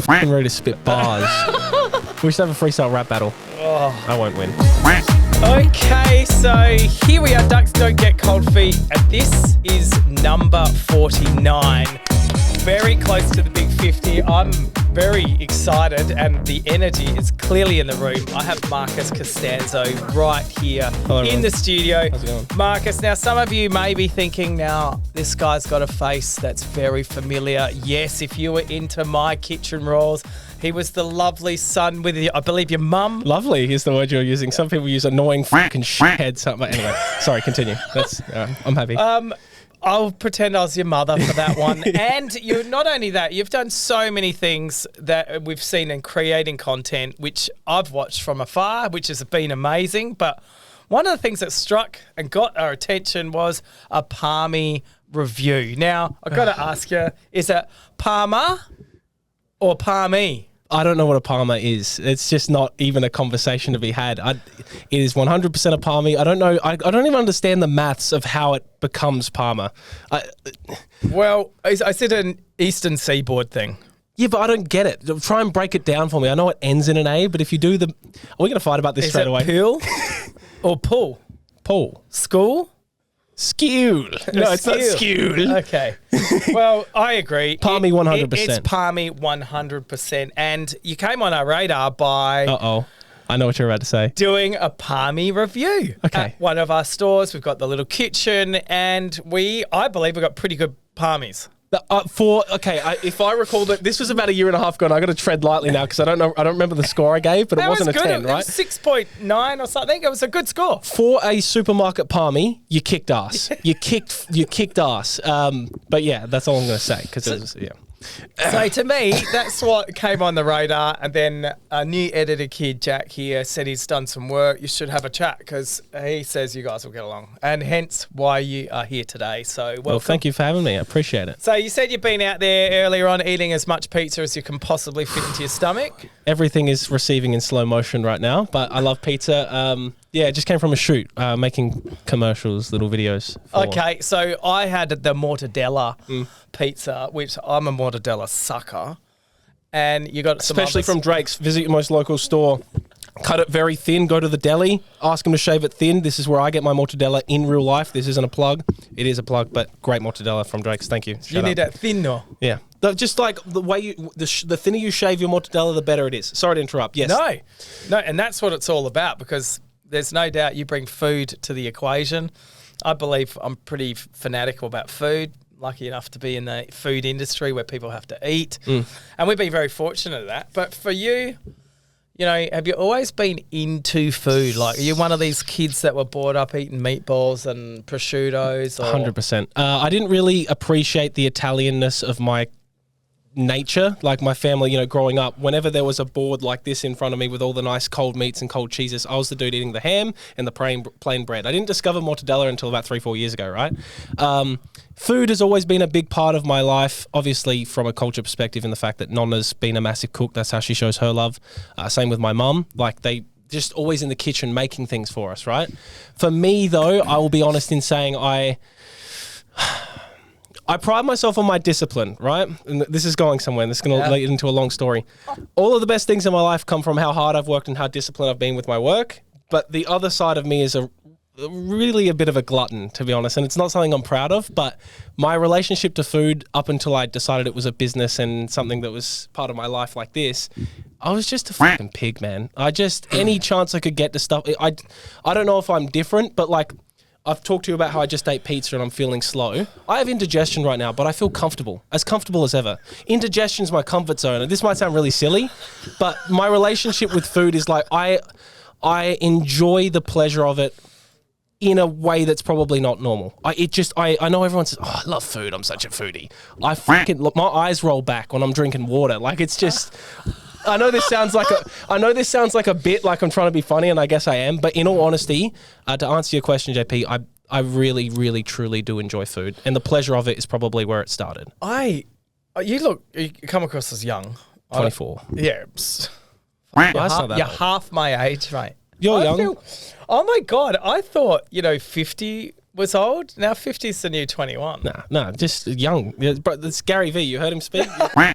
I'm ready to spit bars. We should have a freestyle rap battle. Oh. I won't win. Okay, so here we are. Ducks don't get cold feet. And this is number 49. Very close to the big 50. I'm very excited and the energy is clearly in the room. I have Marcus Costanzo right here in the studio. How's it going? Marcus, now some of you may be thinking now, this guy's got a face that's very familiar. Yes, if you were into My Kitchen Rolls, he was the lovely son with, I believe, your mum. Lovely is the word you're using. Some people use annoying fucking shithead something. Anyway, sorry, continue. That's I'm happy. I'll pretend I was your mother for that one. And you, not only that, you've done so many things that we've seen in creating content, which I've watched from afar, which has been amazing. But one of the things that struck and got our attention was a parmi review. Now, I've got to ask you, is it parma or parmi? I don't know what a parma is. It's just not even a conversation to be had. It is 100% a parmi. I don't know. I don't even understand the maths of how it becomes parma. Well, I said an Eastern Seaboard thing. Yeah, but I don't get it. Try and break it down for me. I know it ends in an A, but if you do the... Are we going to fight about this straight away? Pill or pull? Pull. School? Skewed. No, it's not skewed. Okay. Well, I agree. Parmi 100%. It's parmi 100%. And you came on our radar by... Uh-oh. I know what you're about to say. Doing a parmi review. Okay. At one of our stores. We've got the little kitchen and I believe we got pretty good parmis. If I recall that this was about a year and a half ago, and I got to tread lightly now because I don't remember the score I gave, but it wasn't a 10, right? It was 6.9 or something. It was a good score. For a supermarket parmi, you kicked ass. You kicked ass. But yeah, that's all I'm going to say because So to me, that's what came on the radar. And then a new editor kid, Jack, here said he's done some work. You should have a chat because he says you guys will get along. And hence why you are here today. So welcome. Well, thank you for having me. I appreciate it. So you said you've been out there earlier on eating as much pizza as you can possibly fit into your stomach. Everything is receiving in slow motion right now, but I love pizza. Yeah, it just came from a shoot, making commercials, little videos. Okay, so I had the mortadella pizza, which I'm a mortadella sucker. And you got some especially from Drake's. Visit your most local store. Cut it very thin. Go to the deli. Ask them to shave it thin. This is where I get my mortadella in real life. This isn't a plug. It is a plug, but great mortadella from Drake's. Thank you. You need that thin, though. Yeah. Just like the way the thinner you shave your mortadella, the better it is. Sorry to interrupt. Yes. No, and that's what it's all about because there's no doubt you bring food to the equation. I believe I'm pretty fanatical about food. Lucky enough to be in the food industry where people have to eat. And we've been very fortunate at that. But for you, you know, have you always been into food? Like, are you one of these kids that were brought up eating meatballs and prosciuttos? 100%. I didn't really appreciate the Italianness of my nature, like my family, you know, growing up, whenever there was a board like this in front of me with all the nice cold meats and cold cheeses, I was the dude eating the ham and the plain bread. I didn't discover mortadella until about 3-4 years ago, right? Food has always been a big part of my life, obviously from a culture perspective, in the fact that Nonna's been a massive cook. That's how she shows her love. Same with my mum. Like, they just always in the kitchen making things for us, right? For me, though, I will be honest in saying I pride myself on my discipline, right? And this is going somewhere, and this is going to lead into a long story. All of the best things in my life come from how hard I've worked and how disciplined I've been with my work. But the other side of me is really a bit of a glutton, to be honest. And it's not something I'm proud of, but my relationship to food up until I decided it was a business and something that was part of my life like this, I was just a fucking pig, man. Any chance I could get to stuff, I don't know if I'm different, but like, I've talked to you about how I just ate pizza and I'm feeling slow. I have indigestion right now, but I feel comfortable as ever. Indigestion's my comfort zone. And this might sound really silly, but my relationship with food is like, I enjoy the pleasure of it in a way that's probably not normal. I know everyone says, oh, I love food, I'm such a foodie. My eyes roll back when I'm drinking water. Like, it's just... I know this sounds like a bit like I'm trying to be funny, and I guess I am. But in all honesty, to answer your question, JP, I really, really, truly do enjoy food, and the pleasure of it is probably where it started. You come across as young. 24. Yeah. You're half my age, mate. You're young. Oh my God, I thought 50 was old. Now 50's the new 21. Nah, just young. Yeah, but it's Gary V. You heard him speak?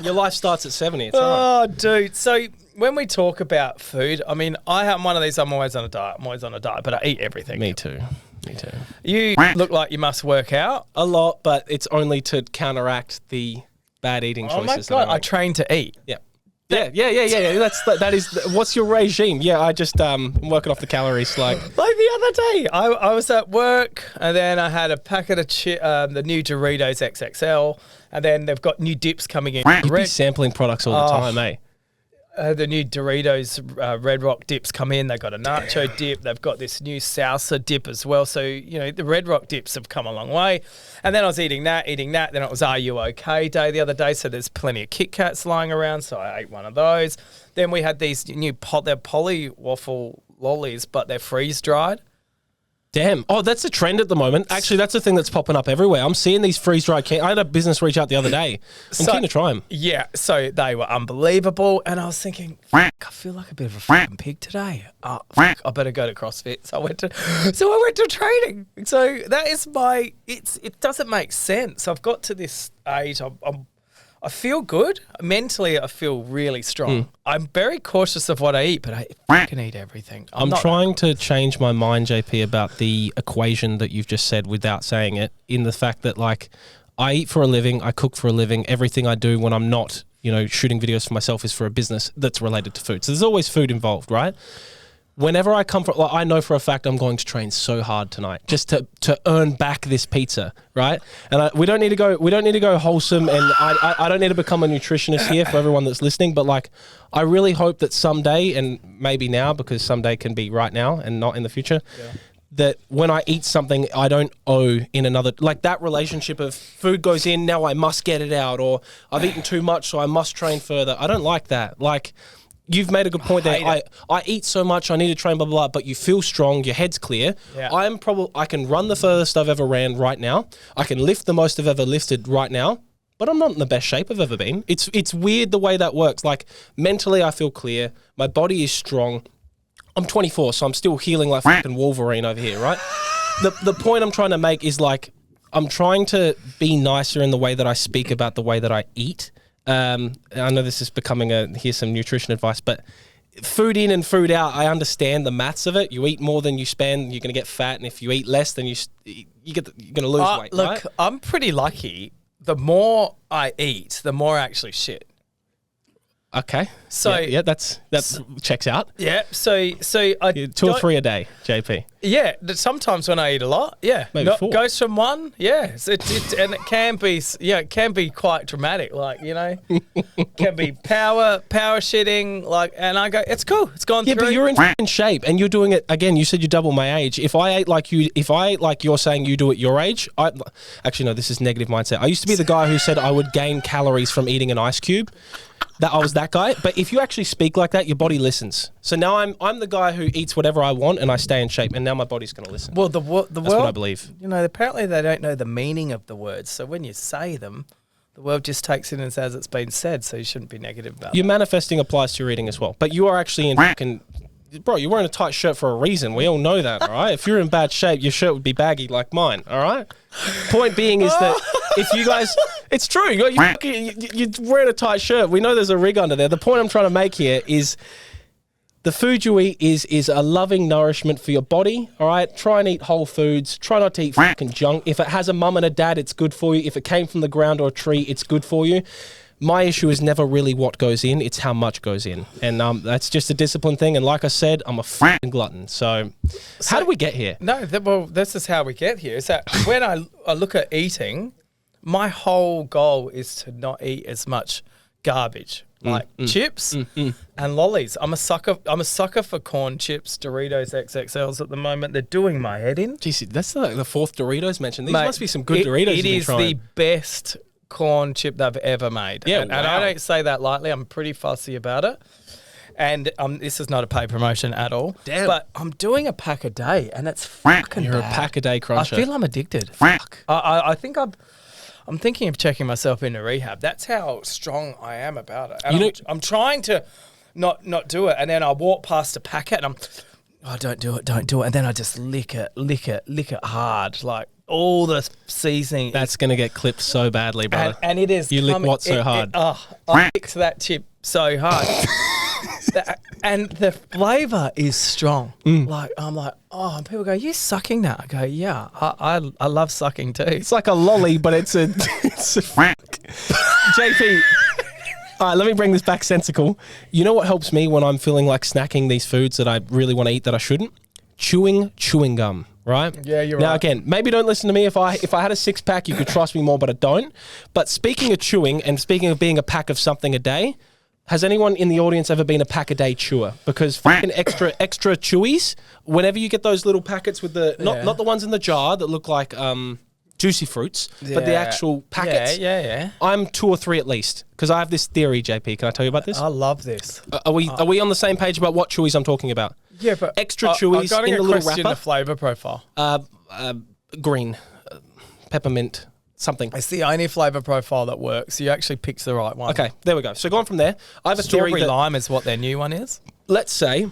Your life starts at 70. It's all right. Dude. So when we talk about food, I mean, I'm one of these, I'm always on a diet, but I eat everything. Me too. You look like you must work out. A lot, but it's only to counteract the bad eating choices. Oh my God, I train to eat. Yeah. Yeah. That is. What's your regime? Yeah, I just working off the calories. Like the other day, I was at work and then I had a packet of the new Doritos XXL, and then they've got new dips coming in. You'd be sampling products all the time, eh? The new Doritos Red Rock dips come in. They've got a nacho dip. They've got this new salsa dip as well. So, the Red Rock dips have come a long way. And then I was eating that. Then it was Are You OK Day the other day. So there's plenty of Kit Kats lying around. So I ate one of those. Then we had these they're poly waffle lollies, but they're freeze dried. Damn. Oh, that's a trend at the moment. Actually, that's a thing that's popping up everywhere. I'm seeing these freeze-dried I had a business reach out the other day. I'm keen to try them. Yeah, so they were unbelievable. And I was thinking, I feel like a bit of a fucking pig today. Oh, I better go to CrossFit. So I went to training. So that is it doesn't make sense. I've got to this age, I feel good. Mentally, I feel really strong. I'm very cautious of what I eat, but I can eat everything. I'm trying to change my mind, JP, about the equation that you've just said without saying it, in the fact that, like, I eat for a living, I cook for a living. Everything I do when I'm not, shooting videos for myself is for a business that's related to food. So there's always food involved, right? Whenever I come from, I know for a fact I'm going to train so hard tonight just to earn back this pizza, right? And we don't need to go wholesome, and I don't need to become a nutritionist here for everyone that's listening. But like, I really hope that someday, and maybe now, because someday can be right now and not in the future, that when I eat something, I don't owe in another, like that relationship of food goes in, now I must get it out, or I've eaten too much, so I must train further. I don't like that. Like, you've made a good point there. I eat so much, I need to train, blah, blah, blah, but you feel strong, your head's clear. Yeah. I can run the furthest I've ever ran right now. I can lift the most I've ever lifted right now, but I'm not in the best shape I've ever been. It's weird the way that works. Like, mentally, I feel clear. My body is strong. I'm 24, so I'm still healing like fucking Wolverine over here, right? The point I'm trying to make is, like, I'm trying to be nicer in the way that I speak about the way that I eat. I know this is becoming here's some nutrition advice, but food in and food out, I understand the maths of it. You eat more than you spend, you're going to get fat, and if you eat less, then you're going to lose weight. Look, right? I'm pretty lucky. The more I eat, the more I actually shit. Okay. So yeah, that checks out. Yeah. So I 2 or 3 a day, JP. Yeah. Sometimes when I eat a lot, maybe 4. Goes from 1. Yeah. And it can be, it can be quite dramatic. Like, can be power shitting. Like, and I go, it's cool. It's gone through. Yeah, but you're in shape and you're doing it again. You said you double my age. If I ate like you're saying you do at your age, actually no, this is negative mindset. I used to be the guy who said I would gain calories from eating an ice cube. That I was that guy, but if you actually speak like that, your body listens. So now I'm the guy who eats whatever I want and I stay in shape, and now my body's going to listen. Well, that's what I believe. Apparently they don't know the meaning of the words, so when you say them, the world just takes it as it's been said. So you shouldn't be negative about it. Your manifesting applies to your eating as well, but you are actually in fucking. Bro, you're wearing a tight shirt for a reason. We all know that, all right? If you're in bad shape, your shirt would be baggy like mine, all right? Point being is that if you guys... It's true. You're wearing a tight shirt. We know there's a rig under there. The point I'm trying to make here is the food you eat is a loving nourishment for your body, all right? Try and eat whole foods. Try not to eat fucking junk. If it has a mum and a dad, it's good for you. If it came from the ground or a tree, it's good for you. My issue is never really what goes in, it's how much goes in. And that's just a discipline thing. And like I said, I'm a fucking glutton. So how did we get here? No, this is how we get here. Is that when I look at eating, my whole goal is to not eat as much garbage. Like chips and lollies. I'm a sucker for corn chips, Doritos XXLs at the moment. They're doing my head in. Jeez, that's like the 4th Doritos mentioned. These must be some good Doritos It is the best corn chip they've ever made. Yeah, and I don't say that lightly. I'm pretty fussy about it. And this is not a paid promotion at all. Damn. But I'm doing a pack a day, and it's fucking You're bad. a pack a day cruncher. I feel I'm addicted. Fuck. I think I'm thinking of checking myself into rehab. That's how strong I am about it. And I'm trying to not do it. And then I walk past a packet and don't do it. And then I just lick it hard. Like, all the seasoning. That's going to get clipped so badly, brother. And it is. You lick what so hard? I licked that chip so hard. And the flavour is strong. Like, I'm like, oh, and people go, you sucking that? I go, yeah, I love sucking too. It's like a lolly, but it's a JP. All right, let me bring this back sensical. You know what helps me when I'm feeling like snacking these foods that I really want to eat that I shouldn't? Chewing gum, right? Yeah, you're now, right. again, maybe don't listen to me. If I had a 6-pack, you could trust me more, but I don't. But speaking of chewing and speaking of being a pack of something a day, has anyone in the audience ever been a pack-a-day chewer? Because fucking extra chewies, whenever you get those little packets with the, not the ones in the jar that look like juicy fruits, but the actual packets. Yeah. I'm 2 or 3 at least, because I have this theory, JP. Can I tell you about this? I love this. Are we on the same page about what chewies I'm talking about? Yeah, but extra chewies in the little wrapper. The flavour profile. Green, peppermint, something. It's the only flavour profile that works. You actually picked the right one. Okay, there we go. So going from there, I have a theory Strawberry that, lime is what their new one is. let's say,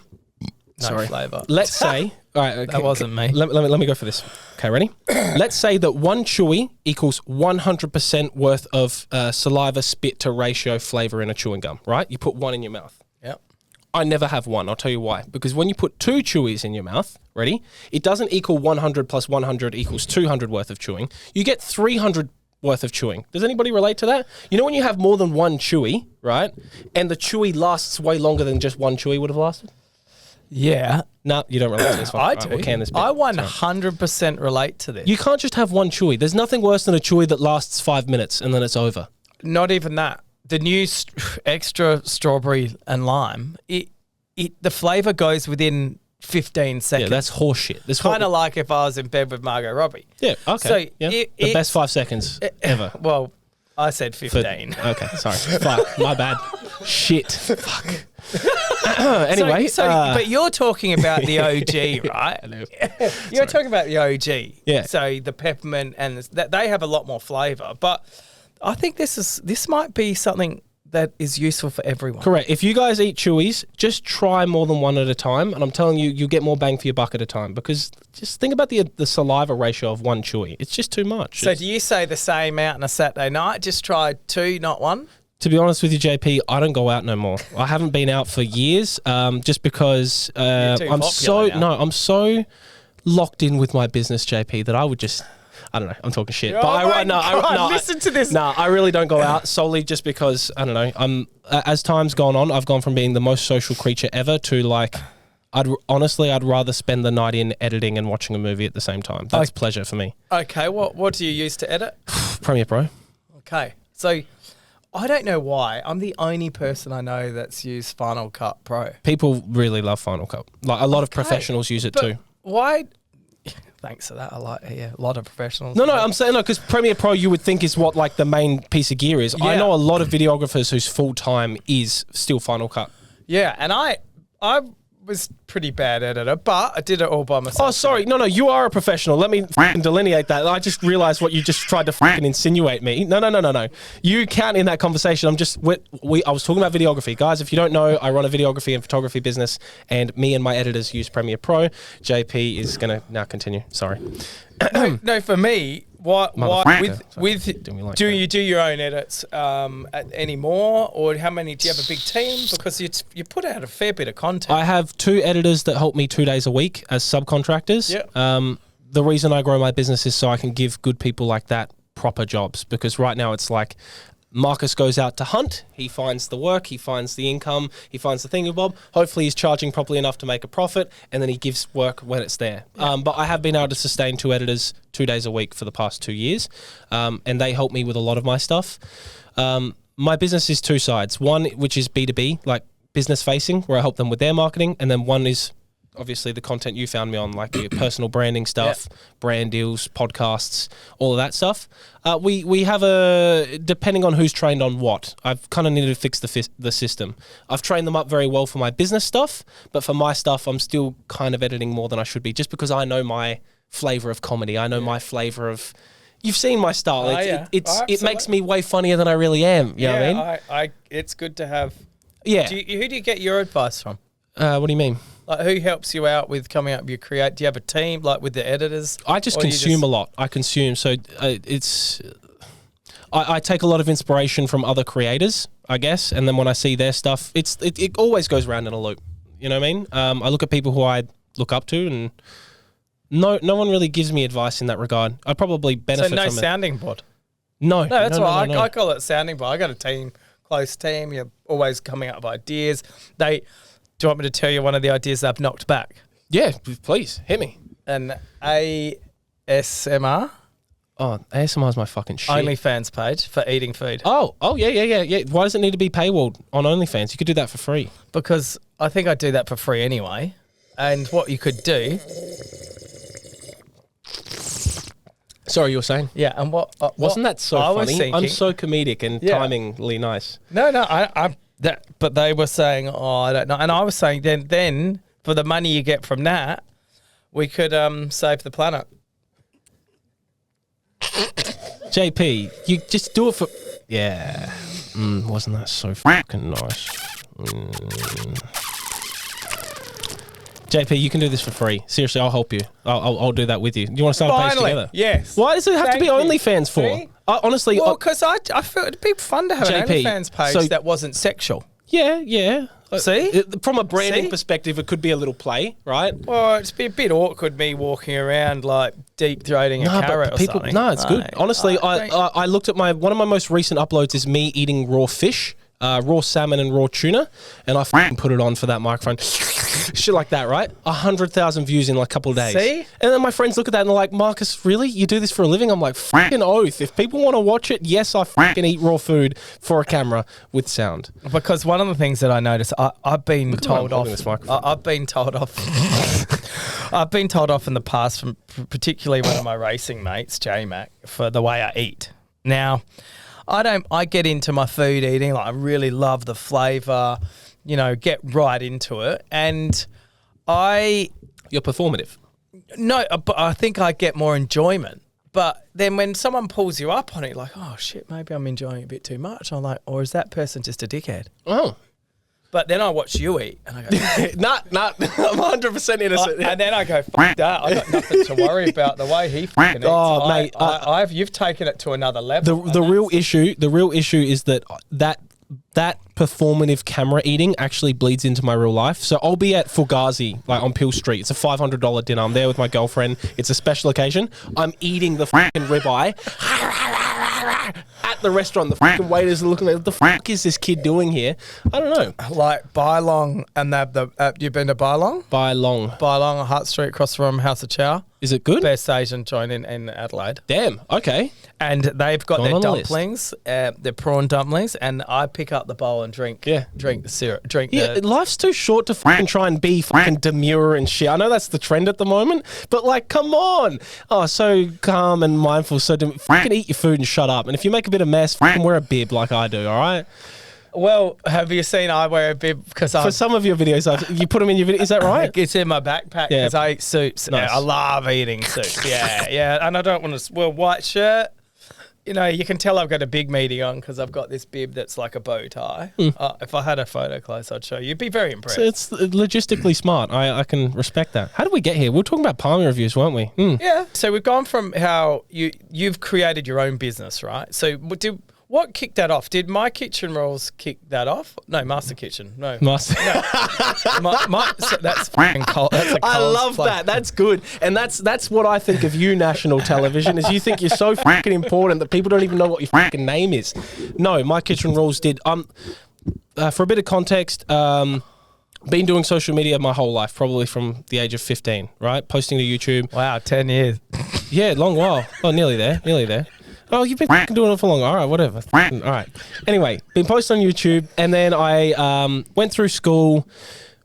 No flavour. let's say, all right, okay, That wasn't me. Let me go for this. Okay, ready? Let's say that one chewy equals 100% worth of saliva spit to ratio flavor in a chewing gum, right? You put one in your mouth. Yep. I never have one. I'll tell you why. Because when you put 2 chewies in your mouth, ready? It doesn't equal 100 plus 100 equals 200 worth of chewing. You get 300 worth of chewing. Does anybody relate to that? You know when you have more than one chewy, right? And the chewy lasts way longer than just one chewy would have lasted? Yeah. No, you don't relate to this one. I Right, do. we'll can this bit. I 100% relate to this. You can't just have one chewy. There's nothing worse than a chewy that lasts 5 minutes and then it's over. Not even that. The new extra strawberry and lime, the flavour goes within 15 seconds. Yeah, that's horseshit. It's kind of like if I was in bed with Margot Robbie. Yeah, okay. So yeah. The best 5 seconds ever. Well, I said 15. Okay, sorry. Fuck, my bad. Shit. Fuck. Anyway. But you're talking about the OG, right? I know. You're talking about the OG. Yeah. So the peppermint and they have a lot more flavour. But I think this might be something that is useful for everyone. Correct. If you guys eat chewies, just try more than one at a time. And I'm telling you, you'll get more bang for your buck at a time. Because just think about the saliva ratio of one chewy. It's just too much. So do you say the same out on a Saturday night? Just try 2, not 1? To be honest with you, JP, I don't go out no more. I haven't been out for years, just because I'm so locked in with my business, JP, that I would just, I don't know, I'm talking shit. Listen to this. No, I really don't go out solely just because, I don't know, as time's gone on, I've gone from being the most social creature ever to like, I'd rather spend the night in editing and watching a movie at the same time. That's pleasure for me. Okay, what do you use to edit? Premiere Pro. Okay, so I don't know why. I'm the only person I know that's used Final Cut Pro. People really love Final Cut. Like a lot of professionals use it too. Why? Thanks for that. A lot of professionals. No, I'm saying because Premiere Pro you would think is what like the main piece of gear is. Yeah. I know a lot of videographers whose full time is still Final Cut. Yeah, and I was pretty bad editor, but I did it all by myself. Oh, sorry. No, you are a professional. Let me delineate that. I just realized what you just tried to insinuate me. No. You can't in that conversation. I was talking about videography. Guys, if you don't know, I run a videography and photography business, and me and my editors use Premiere Pro. JP is going to now continue. Sorry. No, for me, do you do your own edits anymore, or how many do you have a big team? Because you put out a fair bit of content. I have 2 editors that help me 2 days a week as subcontractors. Yeah. The reason I grow my business is so I can give good people like that proper jobs, because right now it's like Marcus goes out to hunt, he finds the work, he finds the income, he finds the thingamabob. Hopefully he's charging properly enough to make a profit, and then he gives work when it's there. Yeah. But I have been able to sustain 2 editors 2 days a week for the past 2 years, and they help me with a lot of my stuff. My business is 2 sides. One, which is B2B, like business facing, where I help them with their marketing, and then one is obviously the content you found me on, like your personal branding stuff, brand deals, podcasts, all of that stuff. We have depending on who's trained on what, I've kind of needed to fix the system. I've trained them up very well for my business stuff, but for my stuff, I'm still kind of editing more than I should be, just because I know my flavor of comedy. I know my flavor of... You've seen my style. It makes me way funnier than I really am. You know what I mean? It's good to have... Yeah. Who do you get your advice from? What do you mean? Like, who helps you out with coming up with your create? Do you have a team, like with the editors? I just consume a lot. I consume. So I take a lot of inspiration from other creators, I guess. And then when I see their stuff, it always goes round in a loop. You know what I mean? I look at people who I look up to, and no one really gives me advice in that regard. I'd probably benefit from it. So no sounding board? No. That's why I call it sounding board. I got a team, close team. You're always coming up with ideas. Do you want me to tell you one of the ideas I've knocked back? Yeah, please, hit me. An ASMR? Oh, ASMR is my fucking shit. OnlyFans page for eating food. Oh, yeah. Why does it need to be paywalled on OnlyFans? You could do that for free. Because I think I do that for free anyway. And what you could do... Sorry, you were saying? Yeah, and wasn't that so funny? Thinking, I'm so comedic and timingly nice. No, but they were saying, I don't know. And I was saying then for the money you get from that, we could save the planet. JP, you just do it for... Yeah. Wasn't that so fucking nice? JP, you can do this for free. Seriously, I'll help you. I'll do that with you. Do you want to start a page together? Yes. Why does it have to be OnlyFans for? Honestly... Well, because I felt it'd be fun to have an OnlyFans page that wasn't sexual. Yeah. See? From a branding perspective, it could be a little play, right? Well, it's be a bit awkward me walking around like deep throating a carrot or something. No, it's good. Honestly, I looked at one of my most recent uploads is me eating raw fish, raw salmon and raw tuna, and I fucking put it on for that microphone. Shit like that, right? 100,000 views in like a couple of days. See? And then my friends look at that and they're like, Marcus, really? You do this for a living? I'm like, fucking oath. If people want to watch it, yes, I fucking eat raw food for a camera with sound. Because one of the things that I noticed, I've been told off. I've been told off. I've been told off in the past from particularly one of my racing mates, J-Mac, for the way I eat. Now, I get into my food eating, like I really love the flavour, get right into it. And You're performative. No, but I think I get more enjoyment. But then when someone pulls you up on it, like, oh shit, maybe I'm enjoying it a bit too much. I'm like, or is that person just a dickhead? Oh. But then I watch you eat and I go, nah, I'm 100% innocent. And then I go, fuck that. I got nothing to worry about the way he fucking eats. Oh, mate. You've taken it to another level. The real issue is that performative camera eating actually bleeds into my real life. So I'll be at Fugazi, like on Peel Street. It's a $500 dinner. I'm there with my girlfriend. It's a special occasion. I'm eating the fucking ribeye at the restaurant. The fucking waiters are looking at, what the fuck is this kid doing here? I don't know. Like Bylong, and you've been to Bylong? Bylong, on Hart Street, across from House of Chow. Is it good? Best Asian joint in Adelaide. Damn. Okay. And they've got their dumplings, their prawn dumplings, and I pick up the bowl and drink the syrup. Life's too short to fucking try and be fucking demure and shit. I know that's the trend at the moment, but like, come on. Oh, so calm and mindful. So fucking eat your food and shut up. And if you make a bit of mess, fucking wear a bib like I do, all right? Well, have you seen I wear a bib? Because for some of your videos, you put them in your video. Is that right? It's in my backpack because I eat suits. Nice. I love eating suits. Yeah. And I don't want to wear a white shirt. You can tell I've got a big meaty on because I've got this bib that's like a bow tie. If I had a photo close, I'd show you. You'd be very impressed. So it's logistically smart. I can respect that. How did we get here? We were talking about Parmi reviews, weren't we? Yeah. So we've gone from how you've created your own business, right? So what kicked that off? Did My Kitchen Rules kick that off? No, Master Kitchen. No. Master. No. So that's fucking cold. That's I love that. That's good. And that's what I think of you, national television, is you think you're so fucking important that people don't even know what your fucking name is. No, My Kitchen Rules did. For a bit of context, been doing social media my whole life, probably from the age of 15, right? Posting to YouTube. Wow, 10 years. Yeah, long while. Oh, nearly there. Oh, you've been doing it for long. All right, whatever. All right. Anyway, been posting on YouTube, and then I went through school,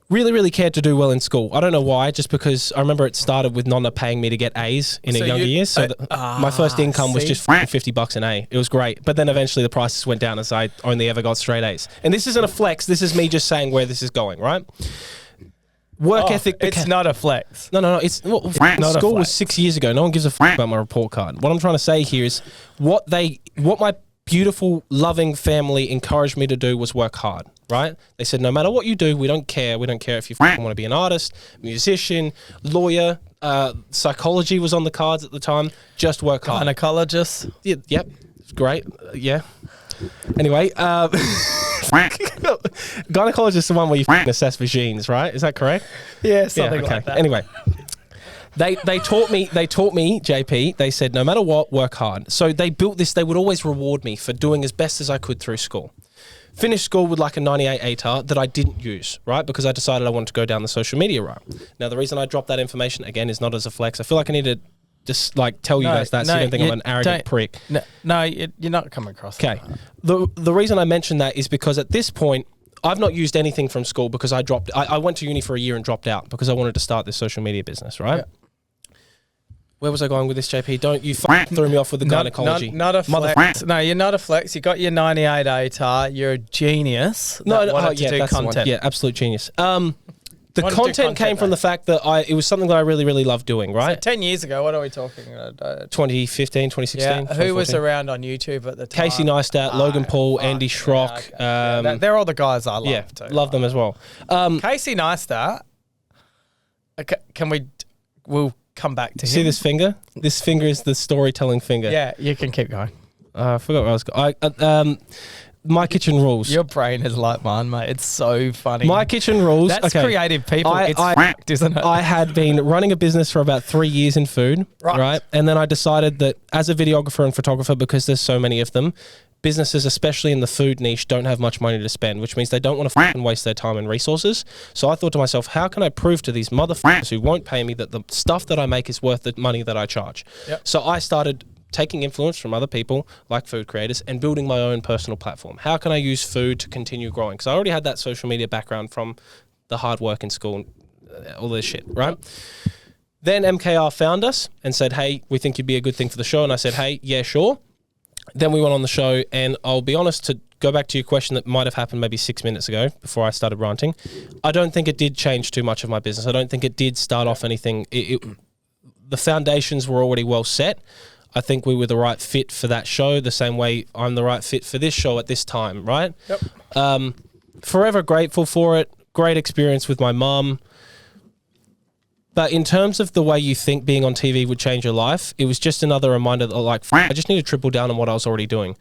really, really cared to do well in school. I don't know why, just because I remember it started with Nonna paying me to get A's in younger years. So my first income was just $50 an A. It was great. But then eventually the prices went down as I only ever got straight A's. And this isn't a flex. This is me just saying where this is going, right? Work ethic. It's not a flex. No. It's school was 6 years ago. No one gives a fuck about my report card. What I'm trying to say here is what my beautiful, loving family encouraged me to do was work hard. right? They said, no matter what you do, we don't care. We don't care if you want to be an artist, musician, lawyer, psychology was on the cards at the time. Just work hard. Gynecologist. Yeah, yep. Great. Yeah. Anyway, gynecologist is the one where you assess for genes, right? Is that correct? Yeah, something like that. Anyway, they taught me, JP, they said, no matter what, work hard. So they built this, they would always reward me for doing as best as I could through school. Finished school with like a 98 ATAR that I didn't use, right? Because I decided I wanted to go down the social media route. Now, the reason I dropped that information, again, is not as a flex. I feel like I need to just like tell you guys that so you don't think I'm an arrogant prick. No, you're not coming across. Okay. The reason I mentioned that is because at this point, I've not used anything from school because I went to uni for a year and dropped out because I wanted to start this social media business, right? Yeah. Where was I going with this, JP? Don't you throw me off with the gynecology. Not a flex. No, you're not a flex. You got your 98 ATAR. You're a genius. Wanted to do content. Yeah, absolute genius. The content came from the fact that it was something that I really, really loved doing, right? So 10 years ago, what are we talking? 2015, 2016. Yeah, who was around on YouTube at the time? Casey Neistat, Logan Paul, Andy Schrock. Okay. They're all the guys I love too. Love them as well. Casey Neistat, we'll come back to him. See this finger? This finger is the storytelling finger. Yeah, you can keep going. I forgot where I was going. My kitchen rules. Your brain is like mine, mate. It's so funny. My kitchen rules. That's creative people. It's fact, isn't it? I had been running a business for about 3 years in food, right? And then I decided that as a videographer and photographer, because there's so many of them, businesses, especially in the food niche, don't have much money to spend, which means they don't want to waste their time and resources. So I thought to myself, how can I prove to these motherfuckers who won't pay me that the stuff that I make is worth the money that I charge? Yep. So I started taking influence from other people like food creators and building my own personal platform. How can I use food to continue growing? Because I already had that social media background from the hard work in school, all this shit, right? Then MKR found us and said, hey, we think you'd be a good thing for the show. And I said, hey, yeah, sure. Then we went on the show, and I'll be honest, to go back to your question that might have happened maybe 6 minutes ago before I started ranting, I don't think it did change too much of my business. I don't think it did start off anything. The foundations were already well set. I think we were the right fit for that show, the same way I'm the right fit for this show at this time, right? Yep. Forever grateful for it. Great experience with my mum. But in terms of the way you think being on TV would change your life, it was just another reminder that, like, I just need to triple down on what I was already doing.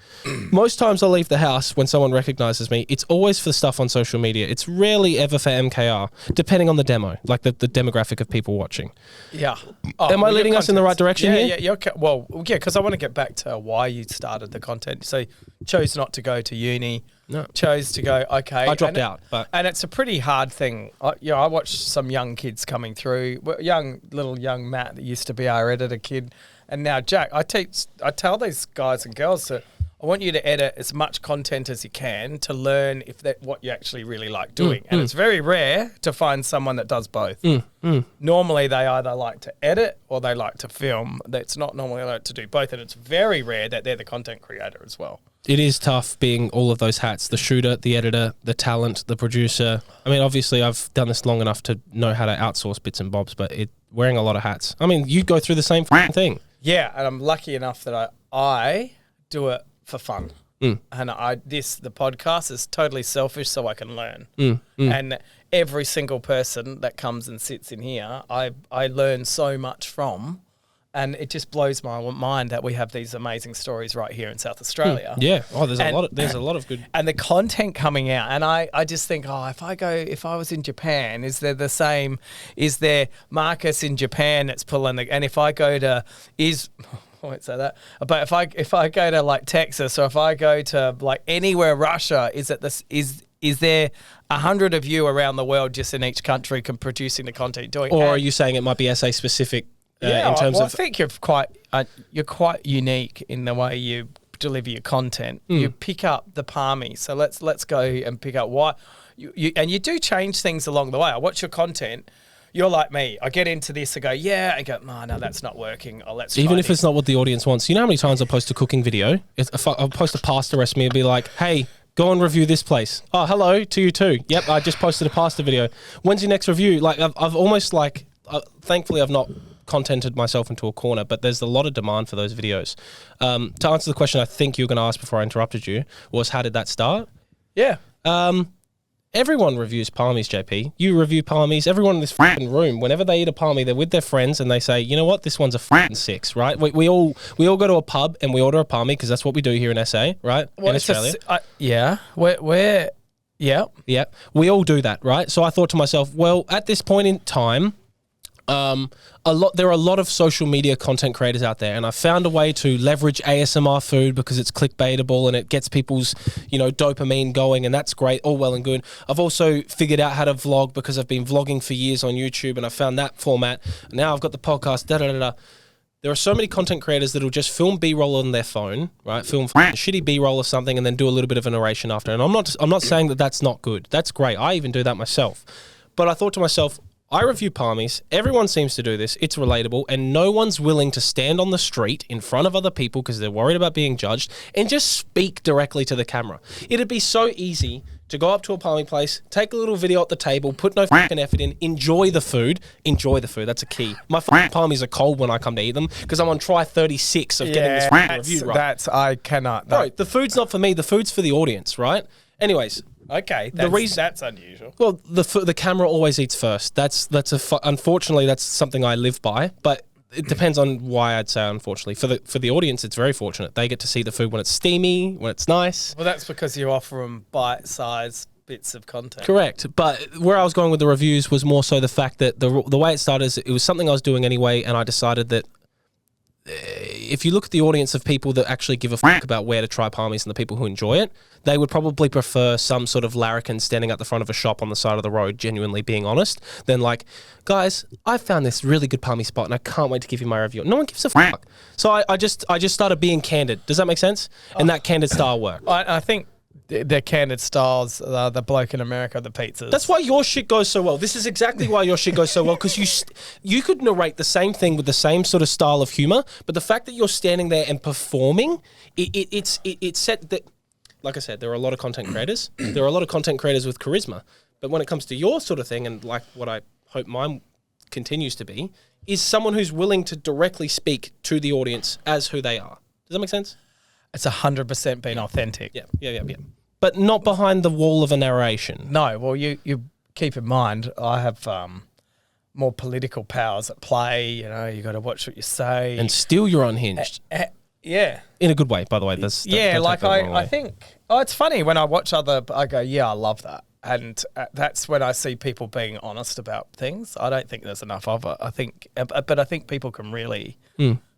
Most times I leave the house when someone recognizes me, it's always for stuff on social media. It's rarely ever for MKR, depending on the demo, like the demographic of people watching. Yeah. Am I leading us in the right direction here? Yeah, well, yeah, because I want to get back to why you started the content. So you chose not to go to uni. No. Chose to go, okay. I dropped out. And it's a pretty hard thing. I watched some young kids coming through, little young Matt that used to be our editor kid. And now Jack, I tell these guys and girls that I want you to edit as much content as you can to learn what you actually really like doing. And it's very rare to find someone that does both. Normally they either like to edit or they like to film. It's not normally like to do both. And it's very rare that they're the content creator as well. It is tough being all of those hats, the shooter, the editor, the talent, the producer. I mean, obviously I've done this long enough to know how to outsource bits and bobs, but wearing a lot of hats. I mean, you go through the same thing. Yeah, and I'm lucky enough that I do it for fun. And the podcast is totally selfish so I can learn. And every single person that comes and sits in here, I learn so much from. And it just blows my mind that we have these amazing stories right here in South Australia. Yeah. Oh, there's a lot of good. And the content coming out. And I just think, if I was in Japan, is there Marcus in Japan that's pulling and if I go to, I won't say that, but if I go to like Texas or if I go to like anywhere Russia, is there 100 of you around the world just in each country producing the content doing? Or are you saying it might be SA specific? I think you're quite unique in the way you deliver your content. You pick up the parmy. So let's go and pick up why and you do change things along the way. I watch your content. You're like me. I get into this. I go, I go, no, that's not working. Oh, let's even if it's not what the audience wants. You know how many times I post a cooking video? I'll post a pasta recipe and be like, hey, go and review this place. Oh, hello to you too. Yep, I just posted a pasta video. When's your next review? Like I've almost like, thankfully I've not contented myself into a corner, but there's a lot of demand for those videos. To answer the question I think you were going to ask before I interrupted you was, how did that start? Yeah. Everyone reviews palmies, JP. You review palmies. Everyone in this fucking room, whenever they eat a palmy, they're with their friends and they say, you know what, this one's a fucking 6, right? We all go to a pub and we order a palmy because that's what we do here in SA, right? Well, in Australia. Yeah. Yeah. Yeah. We all do that, right? So I thought to myself, well, at this point in time, there are a lot of social media content creators out there, and I found a way to leverage ASMR food because it's clickbaitable and it gets people's, dopamine going, and that's great, all well and good. I've also figured out how to vlog because I've been vlogging for years on YouTube, and I found that format. Now I've got the podcast, There are so many content creators that will just film B-roll on their phone, right? Film shitty B-roll or something, and then do a little bit of a narration after. And I'm not saying that that's not good. That's great. I even do that myself. But I thought to myself, I review palmies. Everyone seems to do this. It's relatable, and no one's willing to stand on the street in front of other people because they're worried about being judged and just speak directly to the camera. It'd be so easy to go up to a palmy place, take a little video at the table, put no fucking effort in, enjoy the food. Enjoy the food. That's a key. My fucking palmies are cold when I come to eat them because I'm on try 36 of getting this review right. I cannot. Bro, the food's not for me. The food's for the audience, right? Anyways. Okay, that's unusual. Well, the camera always eats first. Unfortunately, that's something I live by, but it depends on why I'd say unfortunately. For the audience, it's very fortunate. They get to see the food when it's steamy, when it's nice. Well, that's because you offer them bite-sized bits of content. Correct. But where I was going with the reviews was more so the fact that the way it started is it was something I was doing anyway, and I decided that if you look at the audience of people that actually give a fuck about where to try palmies and the people who enjoy it, they would probably prefer some sort of larrikin standing at the front of a shop on the side of the road, genuinely being honest, than like, guys, I found this really good palmy spot and I can't wait to give you my review. No one gives a fuck. So I just started being candid. Does that make sense? And that candid style worked. I think their candid styles, the bloke in America, the pizzas. That's why your shit goes so well. This is exactly why your shit goes so well, because you could narrate the same thing with the same sort of style of humor, but the fact that you're standing there and performing, it's set that, like I said, there are a lot of content creators. There are a lot of content creators with charisma, but when it comes to your sort of thing, and like what I hope mine continues to be, is someone who's willing to directly speak to the audience as who they are. Does that make sense? It's 100% been authentic. Yeah. But not behind the wall of a narration. No, well, you keep in mind, I have more political powers at play. You got to watch what you say. And still you're unhinged. Yeah. In a good way, by the way. I think, it's funny when I watch I go, yeah, I love that. And that's when I see people being honest about things. I don't think there's enough of it. But I think people can really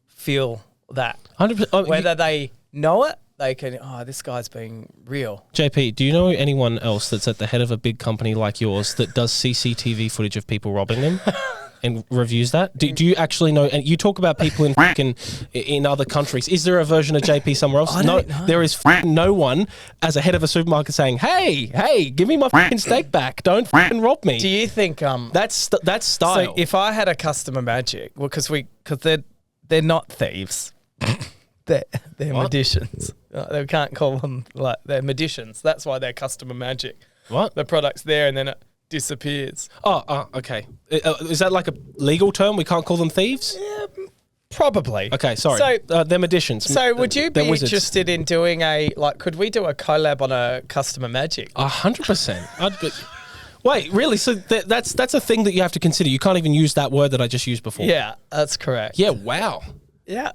feel that. 100%. Whether they know it, they can, this guy's being real. JP, do you know anyone else that's at the head of a big company like yours that does CCTV footage of people robbing them and reviews that? Do you actually know? And you talk about people in other countries. Is there a version of JP somewhere else? No, there is no one as a head of a supermarket saying, hey, give me my steak back. Don't rob me. Do you think that's style? So if I had a customer magic, because they're not thieves. They're magicians. They can't call them they're magicians. That's why they're customer magic. What? The product's there and then it disappears. Okay. Is that like a legal term? We can't call them thieves? Yeah, probably. Okay, sorry. So, they're magicians. So would you be interested in doing could we do a collab on a customer magic? 100%. Wait, really? So that's a thing that you have to consider. You can't even use that word that I just used before. Yeah, that's correct. Yeah, wow. Yeah.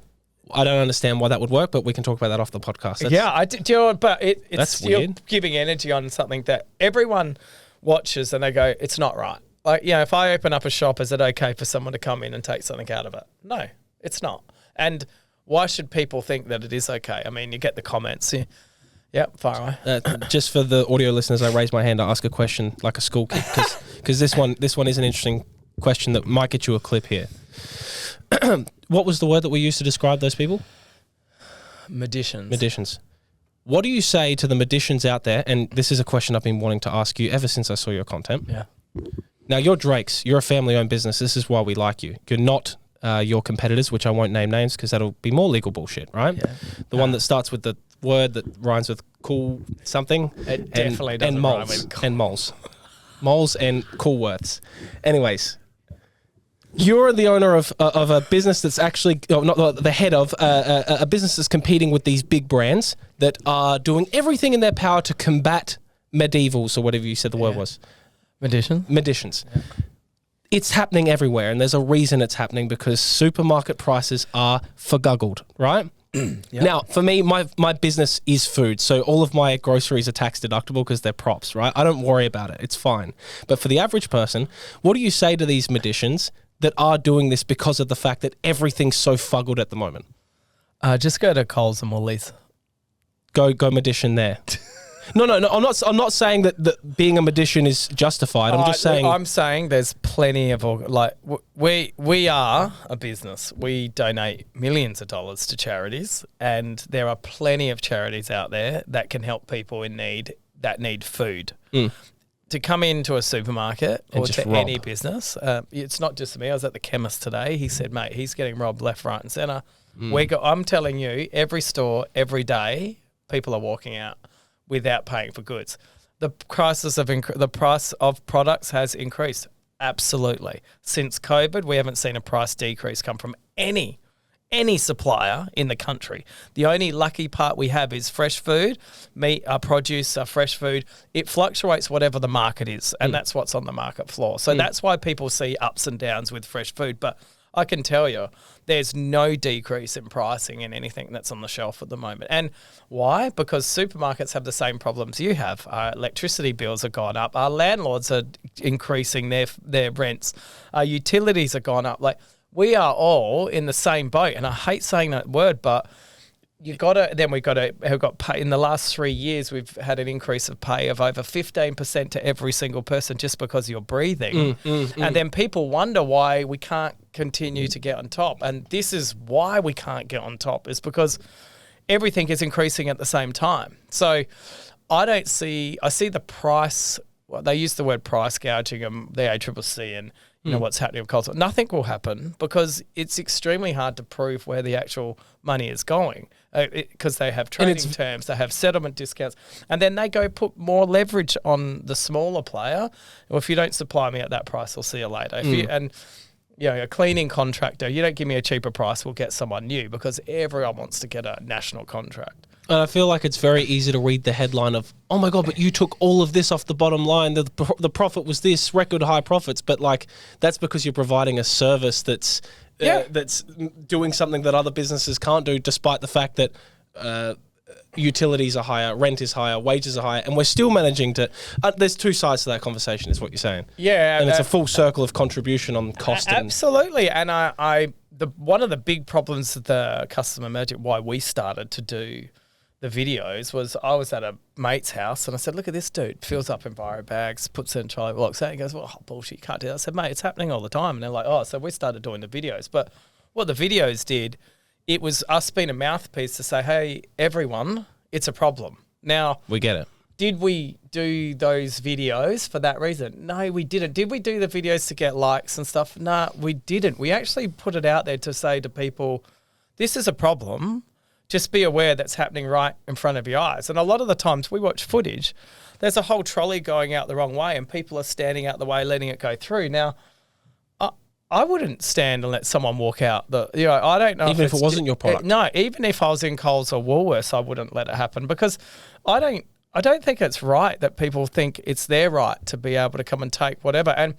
I don't understand why that would work, but we can talk about that off the podcast. I do. But it's still weird. Giving energy on something that everyone watches and they go, it's not right. If I open up a shop, is it okay for someone to come in and take something out of it? No, it's not. And why should people think that it is okay? I mean, you get the comments. Yeah, far away. Just for the audio listeners, I raise my hand to ask a question like a school kid because this one is an interesting question that might get you a clip here. What was the word that we used to describe those people? Magicians. What do you say to the magicians out there? And this is a question I've been wanting to ask you ever since I saw your content. Yeah. Now, you're Drake's. You're a family-owned business. This is why we like you. You're not your competitors, which I won't name names because that'll be more legal bullshit, right? Yeah. The one that starts with the word that rhymes with cool something. It definitely doesn't rhyme with cool. And moles. Moles and cool worths. Anyways. You're the owner of a business that's actually, not the head of, a business that's competing with these big brands that are doing everything in their power to combat medievals or whatever you said the word was. Medicians. Yeah. It's happening everywhere, and there's a reason it's happening because supermarket prices are forguggled, right? Yep. Now, for me, my business is food, so all of my groceries are tax deductible because they're props, right? I don't worry about it. It's fine. But for the average person, what do you say to these magicians that are doing this because of the fact that everything's so fuggled at the moment? Just go to Coles and Woolies. Go magician there. No. I'm not saying that being a magician is justified. I'm just saying. I'm saying there's plenty of we are a business. We donate millions of dollars to charities, and there are plenty of charities out there that can help people in need that need food. To come into a supermarket or to any business, it's not just me. I was at the chemist today. He said, "Mate, he's getting robbed left, right, and centre." I'm telling you, every store, every day, people are walking out without paying for goods. The price of products has increased. Absolutely. Since COVID, we haven't seen a price decrease come from any supplier in the country. The only lucky part we have is fresh food, meat, produce, fresh food. It fluctuates whatever the market is, and that's what's on the market floor. So that's why people see ups and downs with fresh food. But I can tell you, there's no decrease in pricing in anything that's on the shelf at the moment. And why? Because supermarkets have the same problems you have. Our electricity bills have gone up. Our landlords are increasing their rents. Our utilities have gone up. Like, we are all in the same boat. And I hate saying that word, but we've got pay. In the last 3 years, we've had an increase of pay of over 15% to every single person just because you're breathing. And then people wonder why we can't continue to get on top. And this is why we can't get on top, is because everything is increasing at the same time. So I see the price, they use the word price gouging, the ACCC and what's happening with Coles. Nothing will happen because it's extremely hard to prove where the actual money is going because they have trading terms, they have settlement discounts, and then they go put more leverage on the smaller player. Well, if you don't supply me at that price, I'll see you later. A cleaning contractor, you don't give me a cheaper price, we'll get someone new because everyone wants to get a national contract. And I feel like it's very easy to read the headline of, oh my God, but you took all of this off the bottom line. The profit was this, record high profits. But like, that's because you're providing a service that's doing something that other businesses can't do, despite the fact that utilities are higher, rent is higher, wages are higher, and we're still managing to... there's two sides to that conversation, is what you're saying. Yeah. And it's a full circle of contribution on cost. Absolutely. And one of the big problems that the customer magic, why we started to do the videos, was I was at a mate's house and I said, look at this dude, fills up enviro bags, puts it in trolley, locks out, and goes, well, bullshit, you can't do that. I said, mate, it's happening all the time. And they're like, oh, so we started doing the videos. But what the videos did, it was us being a mouthpiece to say, hey, everyone, it's a problem. Now, we get it. Did we do those videos for that reason? No, we didn't. Did we do the videos to get likes and stuff? No, we didn't. We actually put it out there to say to people, this is a problem. Just be aware that's happening right in front of your eyes. And a lot of the times we watch footage, there's a whole trolley going out the wrong way and people are standing out the way, letting it go through. Now, I wouldn't stand and let someone walk out. I don't know. Even if it wasn't your product? No, even if I was in Coles or Woolworths, I wouldn't let it happen because I don't think it's right that people think it's their right to be able to come and take whatever. And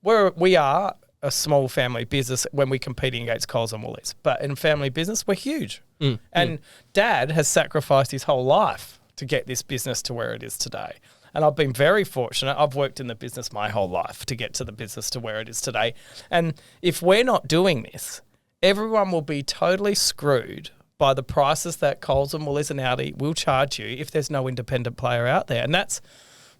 we are a small family business when we're competing against Coles and Woolies. But in family business, we're huge. And Dad has sacrificed his whole life to get this business to where it is today. And I've been very fortunate. I've worked in the business my whole life to get to the business to where it is today. And if we're not doing this, everyone will be totally screwed by the prices that Coles and Woolies and Aldi will charge you if there's no independent player out there. And that's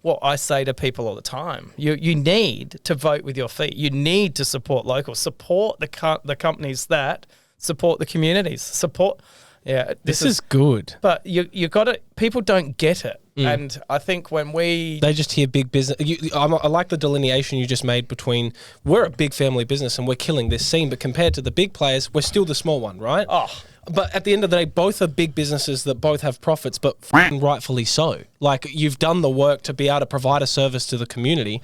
what I say to people all the time. You need to vote with your feet. You need to support local. Support the companies that support the communities. This is good. But you got to, people don't get it. And I think they just hear big business. I like the delineation you just made between we're a big family business and we're killing this scene, but compared to the big players, we're still the small one, right? But at the end of the day, both are big businesses that both have profits, but rightfully so. Like, you've done the work to be able to provide a service to the community.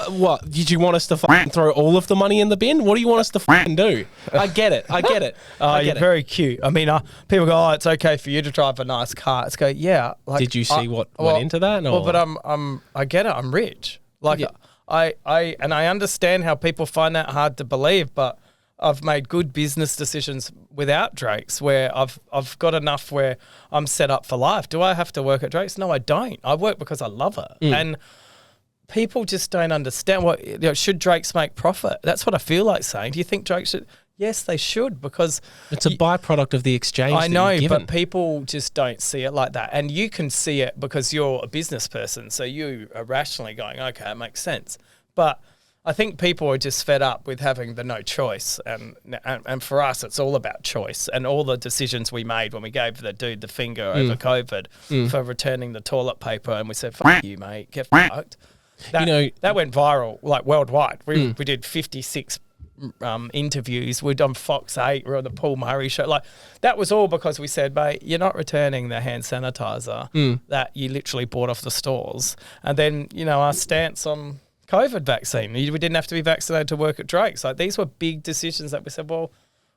What? Did you want us to throw all of the money in the bin? What do you want us to do? I get it. You're very cute. I mean, people go, "Oh, it's okay for you to drive a nice car." It's go, yeah. Like, did you see what went into that? Well, but I get it. I'm rich. Like, yeah. I understand how people find that hard to believe, but I've made good business decisions without Drake's, where I've got enough where I'm set up for life. Do I have to work at Drake's? No, I don't. I work because I love it. And people just don't understand should Drake's make profit? That's what I feel like saying. Do you think Drake should? Yes, they should, because it's a byproduct of the exchange. I know, but people just don't see it like that. And you can see it because you're a business person, so you are rationally going, okay, it makes sense. But I think people are just fed up with having the no choice. And for us, it's all about choice. And all the decisions we made when we gave the dude the finger over COVID for returning the toilet paper, and we said, fuck you, mate, get fucked. That went viral, like worldwide. We did 56 interviews. We'd done Fox 8. We were on the Paul Murray show. Like, that was all because we said, mate, you're not returning the hand sanitizer that you literally bought off the stores. And then, our stance on COVID vaccine. We didn't have to be vaccinated to work at Drake's. Like, these were big decisions that we said, well,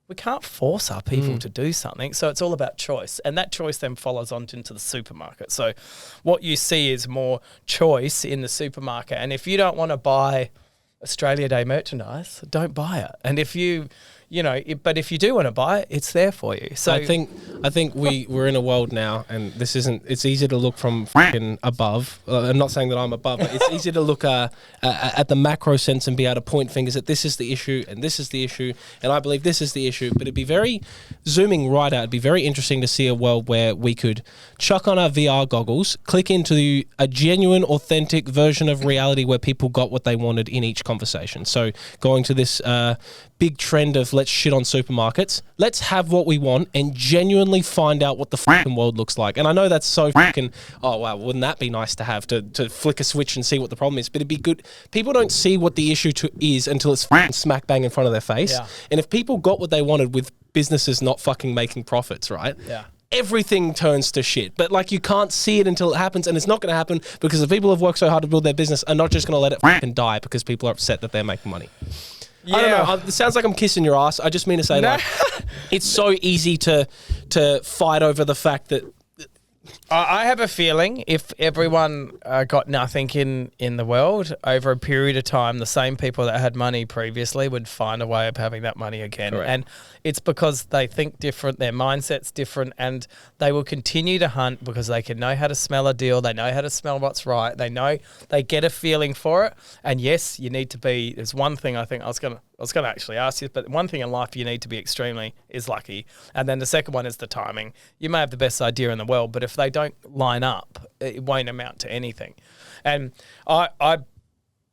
we can't force our people to do something. So it's all about choice. And that choice then follows on into the supermarket. So what you see is more choice in the supermarket. And if you don't want to buy Australia Day merchandise, don't buy it. And if you, but if you do want to buy it, it's there for you. So I think we're in a world now, and it's easy to look from fucking above. I'm not saying that I'm above, but it's easy to look at the macro sense and be able to point fingers at this is the issue and this is the issue, and I believe this is the issue. But it'd be very, zooming right out, it'd be very interesting to see a world where we could chuck on our VR goggles, click into a genuine, authentic version of reality where people got what they wanted in each conversation. So going to this big trend of let's shit on supermarkets. Let's have what we want and genuinely find out what the fucking world looks like. And I know that's so fucking, oh wow, wouldn't that be nice to have, to flick a switch and see what the problem is? But it'd be good. People don't see what the issue is until it's fucking smack bang in front of their face. Yeah. And if people got what they wanted with businesses not fucking making profits, right? Yeah. Everything turns to shit. But like, you can't see it until it happens, and it's not going to happen because the people who have worked so hard to build their business are not just going to let it fucking die because people are upset that they're making money. Yeah. I don't know. It sounds like I'm kissing your ass. I just mean to say, like, it's so easy to fight over the fact that. I have a feeling if everyone got nothing in the world over a period of time, the same people that had money previously would find a way of having that money again. Correct. And it's because they think different, their mindset's different, and they will continue to hunt because they can know how to smell a deal, they know how to smell what's right, they get a feeling for it. And yes, you need to be, there's one thing I think I was going to actually ask you, but one thing in life you need to be is lucky. And then the second one is the timing. You may have the best idea in the world, but if they don't line up, it won't amount to anything. And I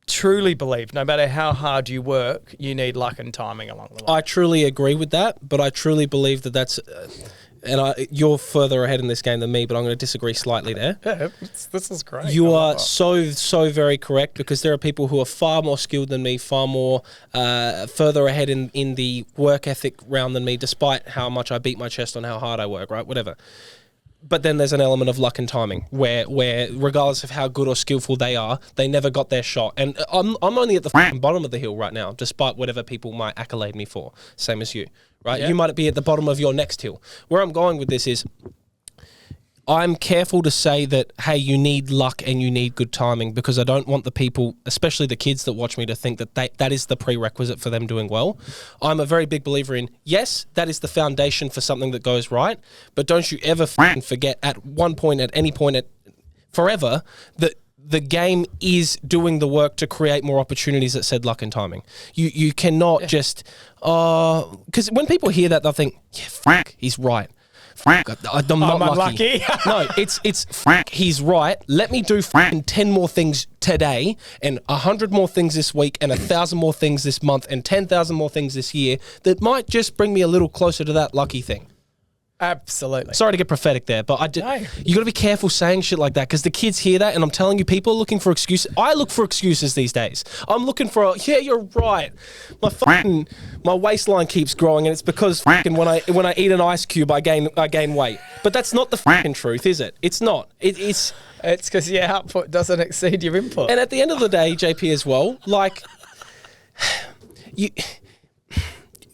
truly believe no matter how hard you work, you need luck and timing along the way. I truly agree with that, but I truly believe that that's... you're further ahead in this game than me, but I'm going to disagree slightly there. Yeah, this is great. You are so very correct, because there are people who are far more skilled than me, far more further ahead in the work ethic realm than me, despite how much I beat my chest on how hard I work, right? Whatever. But then there's an element of luck and timing where regardless of how good or skillful they are, they never got their shot. And I'm only at the bottom of the hill right now, despite whatever people might accolade me for, same as you, right? Yeah. You might be at the bottom of your next hill. Where I'm going with this is, I'm careful to say that, hey, you need luck and you need good timing, because I don't want the people, especially the kids that watch me, to think that that is the prerequisite for them doing well. I'm a very big believer in, yes, that is the foundation for something that goes right, but don't you ever forget at one point, at any point, forever, that the game is doing the work to create more opportunities that said luck and timing. You cannot just, because when people hear that, they'll think, yeah, he's right. I'm not lucky. No, it's he's right. Let me do 10 more things today, and 100 more things this week, and 1,000 more things this month, and 10,000 more things this year that might just bring me a little closer to that lucky thing. Absolutely. Sorry to get prophetic there, but you got to be careful saying shit like that because the kids hear that, and I'm telling you, people are looking for excuses. I look for excuses these days. I'm looking for you're right. My waistline keeps growing, and it's because when I eat an ice cube, I gain weight. But that's not the truth, is it? It's not. It's because your output doesn't exceed your input. And at the end of the day, JP, as well, like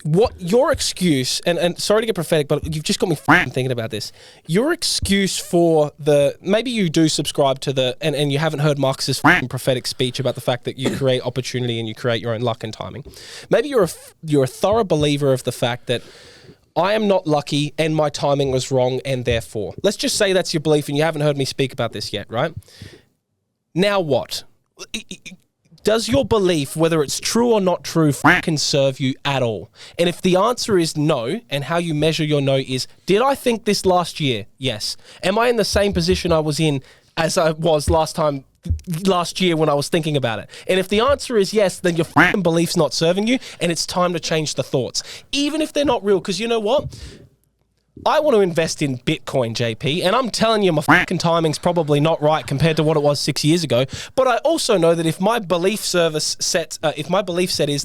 what your excuse, and sorry to get prophetic, but you've just got me thinking about this. Your excuse for maybe you do subscribe to and you haven't heard Marcus's prophetic speech about the fact that you create opportunity and you create your own luck and timing. Maybe you're a thorough believer of the fact that I am not lucky and my timing was wrong, and therefore, let's just say that's your belief and you haven't heard me speak about this yet, right? Now what? Does your belief, whether it's true or not true, can serve you at all? And if the answer is no, and how you measure your no is, did I think this last year? Yes. Am I in the same position I was in as I was last year when I was thinking about it? And if the answer is yes, then your belief's not serving you, and it's time to change the thoughts. Even if they're not real, because you know what? I want to invest in Bitcoin, JP, and I'm telling you my timing's probably not right compared to what it was 6 years ago. But I also know that if my belief set is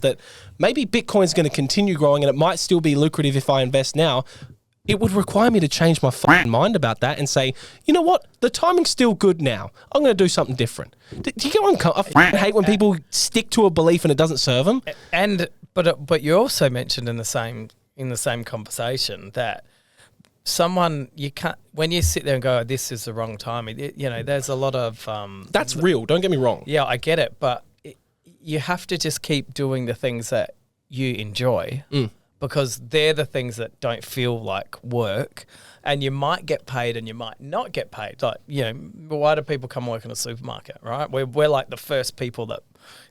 that maybe Bitcoin's going to continue growing and it might still be lucrative if I invest now, it would require me to change my mind about that and say, you know what, the timing's still good now. I'm going to do something different. Do you get what I hate when people stick to a belief and it doesn't serve them. But you also mentioned in the same conversation that you can't, when you sit there and go, oh, this is the wrong time, there's a lot of that's real, don't get me wrong. Yeah, I get it, but you have to just keep doing the things that you enjoy because they're the things that don't feel like work, and you might get paid and you might not get paid. Like, why do people come work in a supermarket, right? We're like the first people that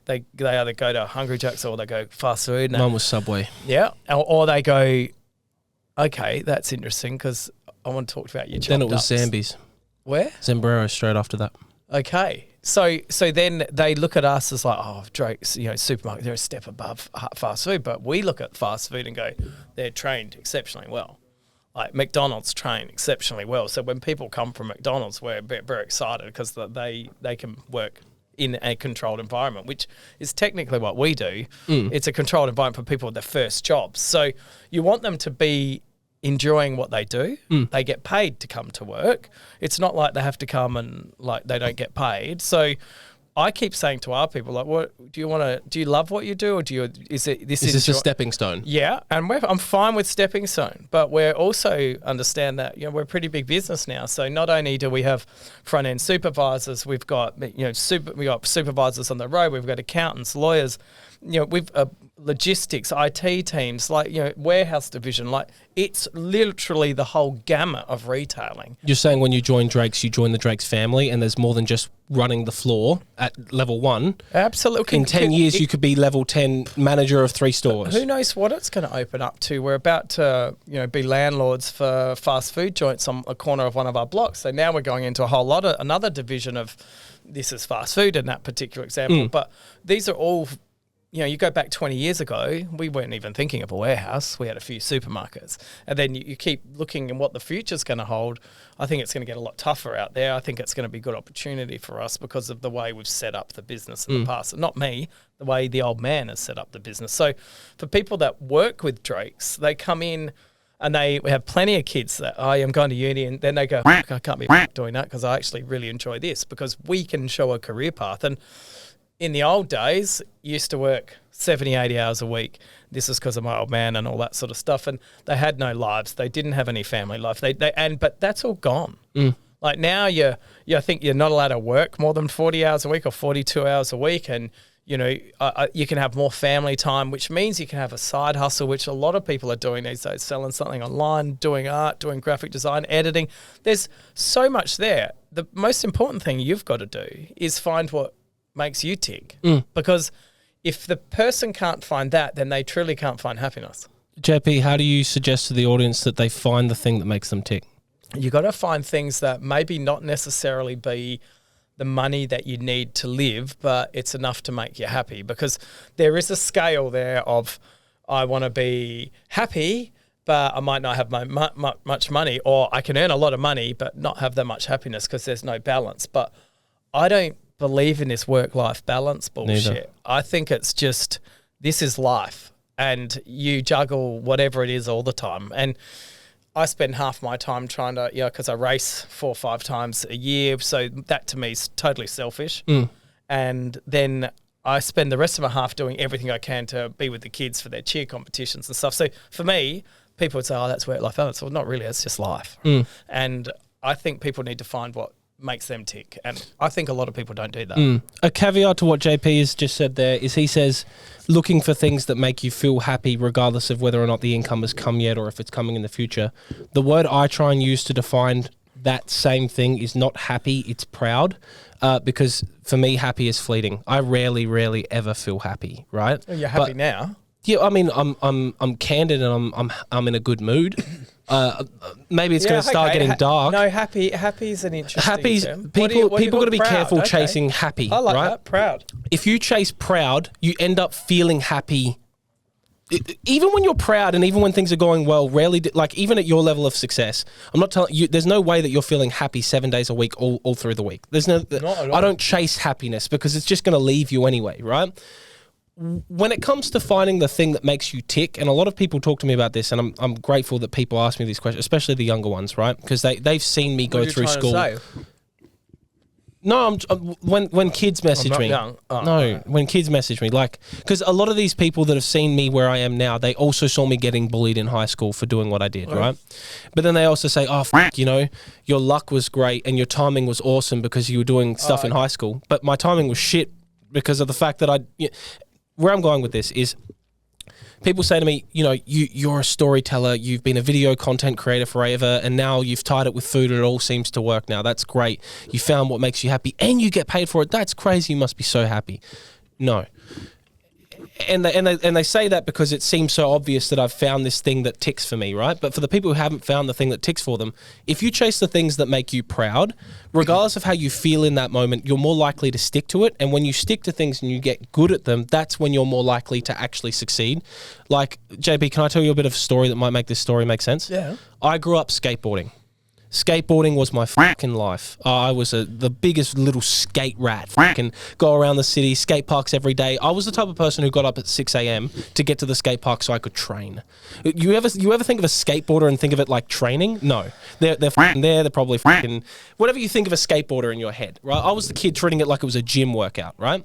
they either go to Hungry Jack's or they go fast food. Mine was Subway. Yeah, or they go, okay, that's interesting because I want to talk about your chopped Then it was ups. Zambi's. Where? Zambrero straight after that. Okay. So then they look at us as like, oh, Drake's, supermarket, they're a step above fast food. But we look at fast food and go, they're trained exceptionally well. Like McDonald's trained exceptionally well. So when people come from McDonald's, we're very excited because they can work in a controlled environment, which is technically what we do. It's a controlled environment for people with their first jobs. So you want them to be enjoying what they do. They get paid to come to work. It's not like they have to come and like they don't get paid. So I keep saying to our people, like, what do you love what you do, or is this a stepping stone? Yeah, and I'm fine with stepping stone, but we're also understand that we're a pretty big business now. So not only do we have front end supervisors, we've got we got supervisors on the road, we've got accountants, lawyers, we've logistics, IT teams, like warehouse division, like it's literally the whole gamut of retailing. You're saying when you join Drake's, you join the Drake's family, and there's more than just running the floor at level 1. Absolutely. In 10 years, you could be level 10 manager of 3 stores. Who knows what it's going to open up to? We're about to, be landlords for fast food joints on a corner of one of our blocks. So now we're going into another division of this is fast food in that particular example. But these are all, you go back 20 years ago, we weren't even thinking of a warehouse. We had a few supermarkets. And then you keep looking at what the future's going to hold. I think it's going to get a lot tougher out there. I think it's going to be a good opportunity for us because of the way we've set up the business in the past. Not me, the way the old man has set up the business. So for people that work with Drake's, they come in and we have plenty of kids that I am going to uni, and then they go, I can't be doing that because I actually really enjoy this, because we can show a career path. And in the old days, used to work 70, 80 hours a week. This is because of my old man and all that sort of stuff. And they had no lives. They didn't have any family life. But that's all gone. Like now I think you're not allowed to work more than 40 hours a week or 42 hours a week. And, you can have more family time, which means you can have a side hustle, which a lot of people are doing these days, selling something online, doing art, doing graphic design, editing. There's so much there. The most important thing you've got to do is find what makes you tick, because if the person can't find that, then they truly can't find happiness. JP, how do you suggest to the audience that they find the thing that makes them tick? You got to find things that maybe not necessarily be the money that you need to live, but it's enough to make you happy, because there is a scale there of I want to be happy, but I might not have much money, or I can earn a lot of money but not have that much happiness because there's no balance. But I don't believe in this work-life balance bullshit. Neither. I think it's just, this is life, and you juggle whatever it is all the time. And I spend half my time trying to, because I race 4 or 5 times a year, so that to me is totally selfish. And then I spend the rest of my half doing everything I can to be with the kids for their cheer competitions and stuff. So for me, people would say, oh, that's work-life balance. Well, not really. It's just life. And I think people need to find what makes them tick. And I think a lot of people don't do that. A caveat to what JP has just said there is he says looking for things that make you feel happy regardless of whether or not the income has come yet or if it's coming in the future. The word I try and use to define that same thing is not happy, it's proud. Because for me, happy is fleeting. I rarely ever feel happy, right? Well, you're happy now. Yeah, I mean, I'm candid and I'm in a good mood. Maybe it's going to start getting dark. No, happy is an interesting term. People got to be careful chasing happy. I like right? that, proud. If you chase proud, you end up feeling happy. Even when you're proud and even when things are going well, rarely, even at your level of success, I'm not telling you, there's no way that you're feeling happy 7 days a week all through the week. There's no, I don't chase happiness because it's just going to leave you anyway, right? When it comes to finding the thing that makes you tick, and a lot of people talk to me about this, and I'm grateful that people ask me these questions, especially the younger ones, right? Because they've seen me go through school. No, when kids message me. When kids message me, because a lot of these people that have seen me where I am now, they also saw me getting bullied in high school for doing what I did, right? But then they also say, oh, your luck was great and your timing was awesome because you were doing stuff in high school. But my timing was shit because of the fact that where I'm going with this is people say to me, you're a storyteller, you've been a video content creator forever, and now you've tied it with food and it all seems to work now. That's great. You found what makes you happy and you get paid for it. That's crazy. You must be so happy. No. And they say that because it seems so obvious that I've found this thing that ticks for me, right? But for the people who haven't found the thing that ticks for them, if you chase the things that make you proud, regardless of how you feel in that moment, you're more likely to stick to it. And when you stick to things and you get good at them, that's when you're more likely to actually succeed. Like, JB, can I tell you a bit of a story that might make this story make sense? Yeah. I grew up skateboarding. Skateboarding was my fucking life. I was the biggest little skate rat. Fucking go around the city, skate parks every day. I was the type of person who got up at 6 a.m. to get to the skate park so I could train. You ever think of a skateboarder and think of it like training? No. They're fucking there. They're probably fucking whatever you think of a skateboarder in your head, right? I was the kid treating it like it was a gym workout, right?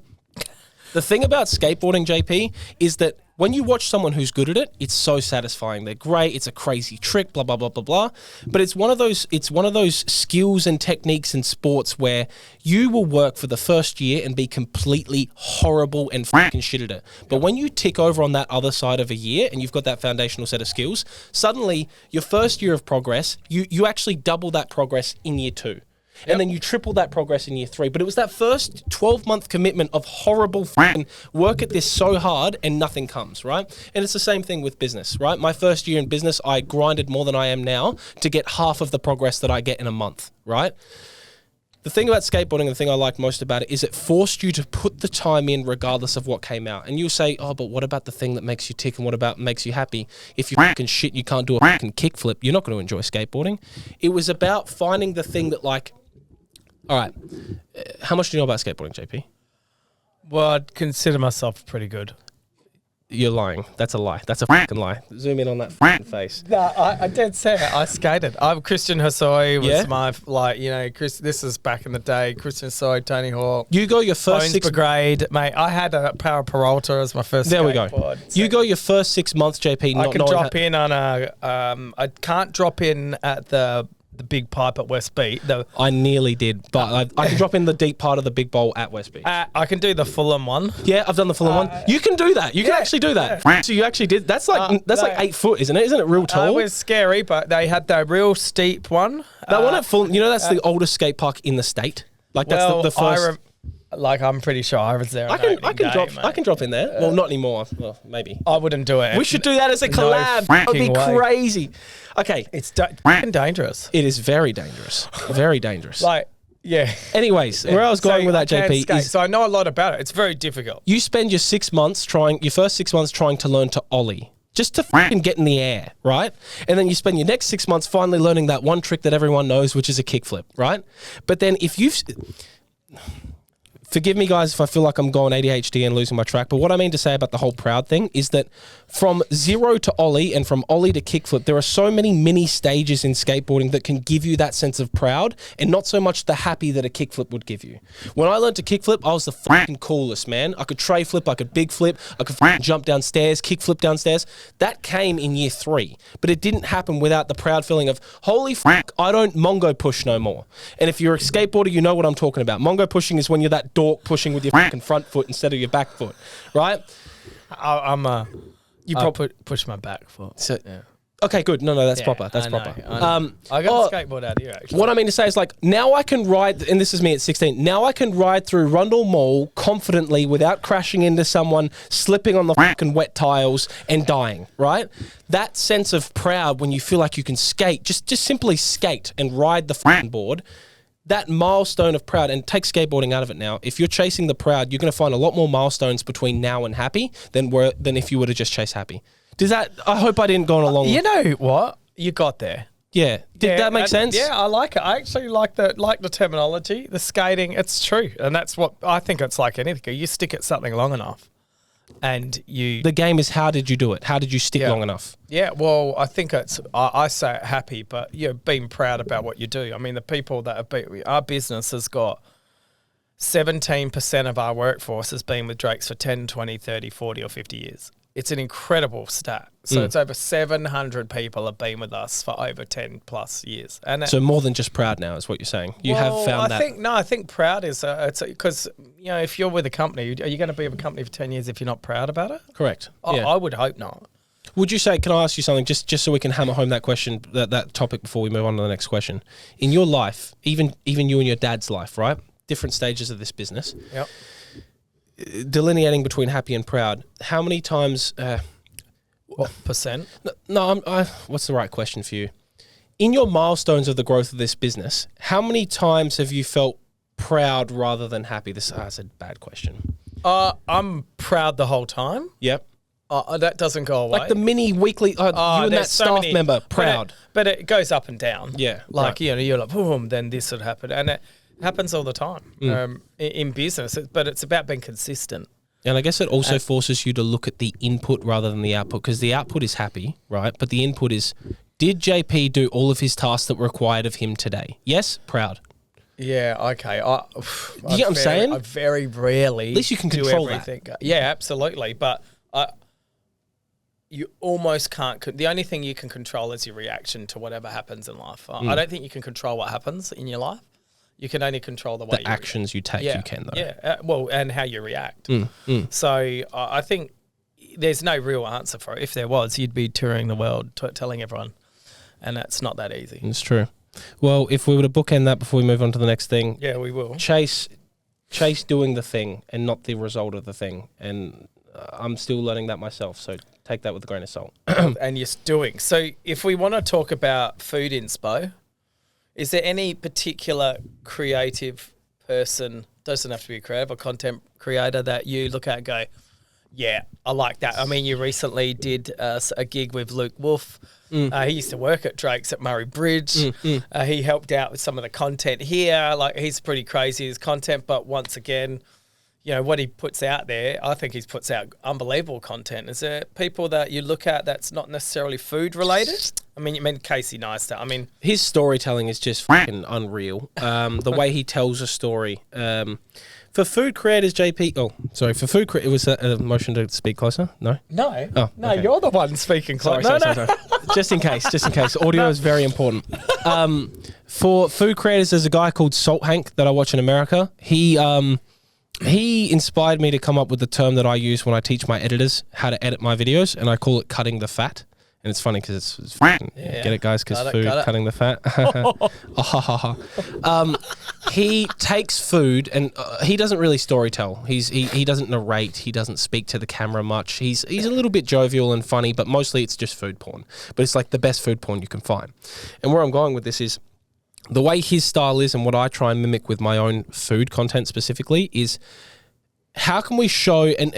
The thing about skateboarding, JP, is that when you watch someone who's good at it, it's so satisfying. They're great. It's a crazy trick, blah, blah, blah, blah, blah. But it's one of those skills and techniques in sports where you will work for the first year and be completely horrible and fucking shit at it. But when you tick over on that other side of a year and you've got that foundational set of skills, suddenly your first year of progress, you actually double that progress in year 2. And then you triple that progress in year 3. But it was that first 12-month commitment of horrible work at this so hard and nothing comes, right? And it's the same thing with business, right? My first year in business, I grinded more than I am now to get half of the progress that I get in a month, right? The thing about skateboarding, the thing I like most about it is it forced you to put the time in regardless of what came out. And you'll say, oh, but what about the thing that makes you tick and what about makes you happy? If you fucking shit, you can't do a fucking kickflip, you're not going to enjoy skateboarding. It was about finding the thing that all right, how much do you know about skateboarding, JP? Well, I'd consider myself pretty good. You're lying. That's a lie. That's a fucking lie. Zoom in on that fucking face. No, I did say it. I skated. Christian Hosoi was my, Chris. This is back in the day. Christian Hosoi, Tony Hawk. You go your first Bones 6 Brigade, mate. I had a Power Peralta as my first. There we go. So you go your first 6 months, JP. I can drop in on I can't drop in at the big pipe at West Beat. I nearly did, but I can drop in the deep part of the big bowl at West Beat. I can do the Fulham one. Yeah, I've done the Fulham one. You can do that. You can actually do that. Yeah. So you actually did. That's like 8 foot, isn't it? Isn't it real tall? It was scary, but they had the real steep one. That one at Fulham, that's the oldest skate park in the state. Like that's the first. I'm pretty sure I was there. I can drop in there. Well, not anymore. Well, maybe. I wouldn't do it. We should do that as a collab. That would be crazy. Okay. It's dangerous. It is very dangerous. Very dangerous. Yeah. Anyways, where I was going with that, JP, is so I know a lot about it. It's very difficult. You spend your first 6 months trying to learn to ollie. just to fucking get in the air, right? And then you spend your next 6 months finally learning that one trick that everyone knows, which is a kickflip, right? But then if you've... Forgive me, guys, if I feel like I'm going ADHD and losing my track, but what I mean to say about the whole proud thing is that from zero to ollie and from ollie to kickflip, there are so many mini stages in skateboarding that can give you that sense of proud and not so much the happy that a kickflip would give you. When I learned to kickflip, I was the fucking coolest, man. I could tray flip, I could big flip, I could jump downstairs, kickflip downstairs. That came in year 3, but it didn't happen without the proud feeling of, holy fuck, I don't Mongo push no more. And if you're a skateboarder, you know what I'm talking about. Mongo pushing is when you're that dork pushing with your fucking front foot instead of your back foot, right? You probably push my back foot. So, yeah. Okay, good. No, that's proper. That's proper. I got a skateboard out here, actually. What I mean to say is, like, now I can ride, and this is me at 16, now I can ride through Rundle Mall confidently without crashing into someone, slipping on the fucking wet tiles and dying, right? That sense of proud when you feel like you can skate, just simply skate and ride the fucking board, that milestone of proud, and take skateboarding out of it now. If you're chasing the proud, you're going to find a lot more milestones between now and happy than if you were to just chase happy. Does that? I hope I didn't go on a long. You know what? You got there. Yeah. Did that make sense? Yeah, I like it. I actually like the terminology, the skating. It's true, and that's what I think. It's like anything. You stick at something long enough, and you. The game is, how did you do it? How did you stick long enough? Yeah, well, I think it's, I say it happy, but being proud about what you do. I mean, the people that have been, our business has got 17% of our workforce has been with Drake's for 10, 20, 30, 40 or 50 years. It's an incredible stat. So it's over 700 people have been with us for over 10 plus years. And so more than just proud now is what you're saying. You have found that. I think proud is, it's because, if you're with a company, are you going to be with a company for 10 years if you're not proud about it? Correct. I would hope not. Would you say, can I ask you something, just so we can hammer home that question, that topic before we move on to the next question? In your life, even you and your dad's life, right? Different stages of this business. Yep. Delineating between happy and proud, how many times... what percent? No, what's the right question for you? In your milestones of the growth of this business, how many times have you felt proud rather than happy? This is a bad question. I'm proud the whole time. Yep. That doesn't go away. Like the mini weekly, you and that staff member, proud. But it goes up and down. Yeah. Like, you're like, boom, then this would happen. And it happens all the time in business. But it's about being consistent. And I guess it also forces you to look at the input rather than the output, because the output is happy, right? But the input is, did JP do all of his tasks that were required of him today? Yes, proud. Yeah, okay. Do you get what I'm saying? I very rarely At least you can control everything. Yeah, absolutely. But you almost can't. The only thing you can control is your reaction to whatever happens in life. I don't think you can control what happens in your life. You can only control the way the actions you take. You can, though. Yeah, and how you react. So I think there's no real answer for it. If there was, you'd be touring the world telling everyone, and that's not that easy. It's true. Well, if we were to bookend that before we move on to the next thing, yeah, we will. Chase doing the thing and not the result of the thing, and I'm still learning that myself. So take that with a grain of salt. And you're doing. So if we want to talk about food inspo, is there any particular creative person, doesn't have to be a creative, or content creator that you look at and go, yeah, I like that? I mean, you recently did a gig with Luke Wolf. He used to work at Drake's at Murray Bridge. He helped out with some of the content here. Like, he's pretty crazy, his content, but once again, what he puts out there, I think he puts out unbelievable content. Is there people that you look at that's not necessarily food related? I mean, you mean Casey Neistat. I mean, his storytelling is just fucking unreal. The way he tells a story. For food creators, JP. Oh, sorry. For food creators, was that a motion to speak closer? No. No. Oh, no. Okay. You're the one speaking closer. Sorry. Just in case. Audio is very important. For food creators, there's a guy called Salt Hank that I watch in America. He inspired me to come up with the term that I use when I teach my editors how to edit my videos, and I call it cutting the fat. And it's funny because it's get it, guys? Because food, cutting the fat. He takes food, and he doesn't really storytell. He doesn't narrate. He doesn't speak to the camera much. He's a little bit jovial and funny, but mostly it's just food porn. But it's like the best food porn you can find. And where I'm going with this is, the way his style is and what I try and mimic with my own food content specifically is how can we show, and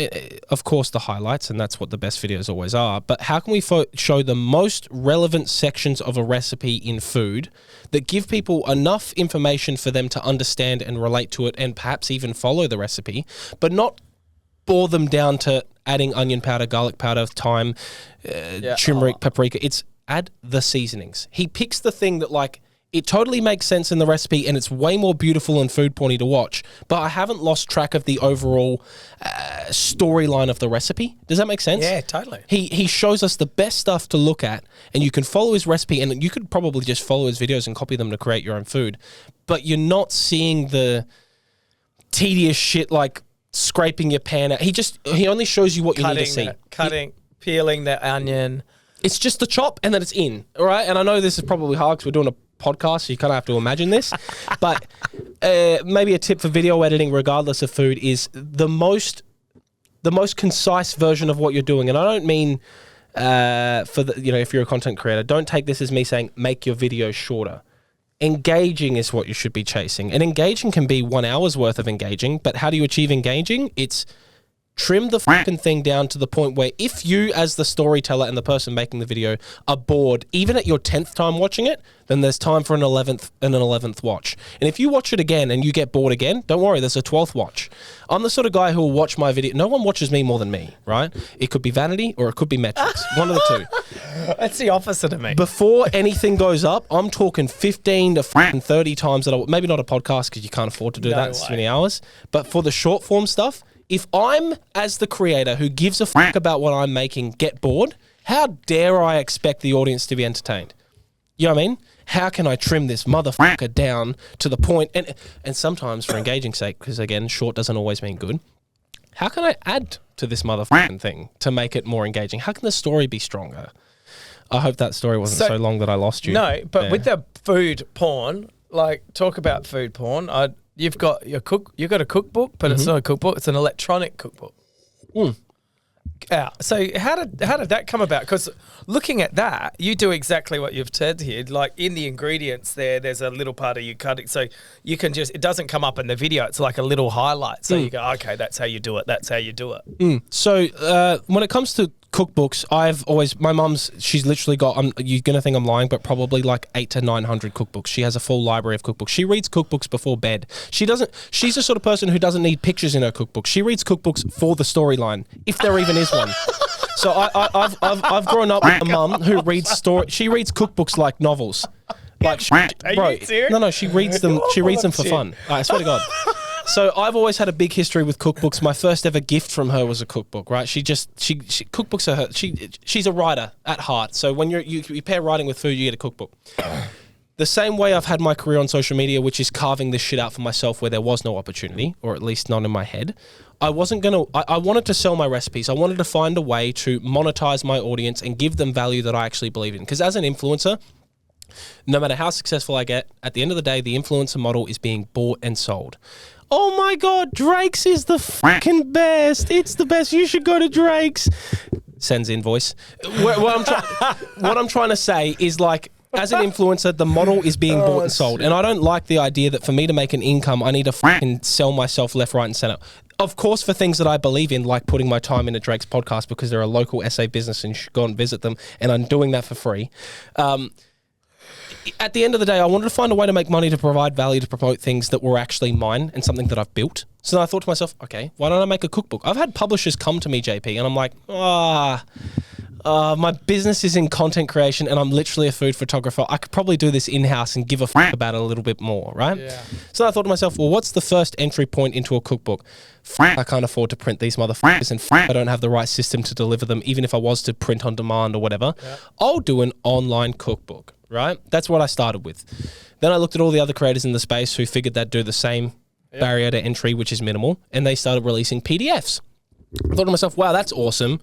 of course the highlights, and that's what the best videos always are, but how can we show the most relevant sections of a recipe in food that give people enough information for them to understand and relate to it and perhaps even follow the recipe, but bore them down to adding onion powder, garlic powder, thyme, turmeric, paprika. It's add the seasonings. He picks the thing that like, it totally makes sense in the recipe and it's way more beautiful and food porny to watch, but I haven't lost track of the overall storyline of the recipe. Does that make sense? Yeah, totally. He shows us the best stuff to look at, and you can follow his recipe, and you could probably just follow his videos and copy them to create your own food, but you're not seeing the tedious shit like scraping your pan out. He only shows you what you need to see. Peeling the onion. It's just the chop and then it's in, all right? And I know this is probably hard because we're doing a podcast, so you kind of have to imagine this, but maybe a tip for video editing regardless of food is the most concise version of what you're doing. And I don't mean if you're a content creator, don't take this as me saying make your video shorter. Engaging is what you should be chasing, and engaging can be 1 hour's worth of engaging, but how do you achieve engaging? It's trim the fucking thing down to the point where if you as the storyteller and the person making the video are bored, even at your 10th time watching it, then there's time for an 11th watch. And if you watch it again and you get bored again, don't worry, there's a 12th watch. I'm the sort of guy who will watch my video. No one watches me more than me, right? It could be vanity or it could be metrics. One of the two. That's the opposite of me. Before anything goes up, I'm talking 15 to 30 times that maybe not a podcast because you can't afford to do that in so many hours, but for the short form stuff, if I'm, as the creator who gives a fuck about what I'm making, get bored, how dare I expect the audience to be entertained? You know what I mean? How can I trim this motherfucker down to the point, and sometimes for engaging's sake, because again, short doesn't always mean good, how can I add to this motherfucking thing to make it more engaging? How can the story be stronger? I hope that story wasn't so long that I lost you. No, but with the food porn, like talk about food porn, You've got a cookbook, but it's not a cookbook; it's an electronic cookbook. So how did that come about? Because looking at that, you do exactly what you've said here. Like in the ingredients, there's a little part of you cut it, so you can it doesn't come up in the video. It's like a little highlight. So you go, okay, that's how you do it. That's how you do it. So when it comes to cookbooks, my mum's, she's literally got, you're going to think I'm lying, but probably like 800 to 900 cookbooks. She has a full library of cookbooks. She reads cookbooks before bed. She's the sort of person who doesn't need pictures in her cookbook. She reads cookbooks for the storyline, if there even is one. So I've grown up with a mum who reads she reads cookbooks like novels. Like, Are you serious? No, she reads them. She reads them for fun. I swear to God. So I've always had a big history with cookbooks. My first ever gift from her was a cookbook, right? She cookbooks are her. She's a writer at heart. So when you pair writing with food, you get a cookbook. The same way I've had my career on social media, which is carving this shit out for myself where there was no opportunity, or at least none in my head. I wanted to sell my recipes. I wanted to find a way to monetize my audience and give them value that I actually believe in. Because as an influencer, no matter how successful I get, at the end of the day, the influencer model is being bought and sold. Oh my God, Drake's is the fucking best. It's the best. You should go to Drake's. Sends invoice. What I'm trying to say is, like, as an influencer, the model is being bought and sold. And I don't like the idea that for me to make an income, I need to fucking sell myself left, right, and center. Of course, for things that I believe in, like putting my time into Drake's podcast because they're a local SA business and you should go and visit them, and I'm doing that for free. At the end of the day, I wanted to find a way to make money to provide value to promote things that were actually mine and something that I've built. So then I thought to myself, okay, why don't I make a cookbook? I've had publishers come to me, JP, and I'm like, my business is in content creation and I'm literally a food photographer. I could probably do this in-house and give a fuck about it a little bit more, right? Yeah. So I thought to myself, well, what's the first entry point into a cookbook? I can't afford to print these motherfuckers, and I don't have the right system to deliver them, even if I was to print on demand or whatever. Yeah. I'll do an online cookbook, right? That's what I started with. Then I looked at all the other creators in the space who figured they'd do the same barrier to entry, which is minimal, and they started releasing PDFs. I thought to myself, wow, that's awesome.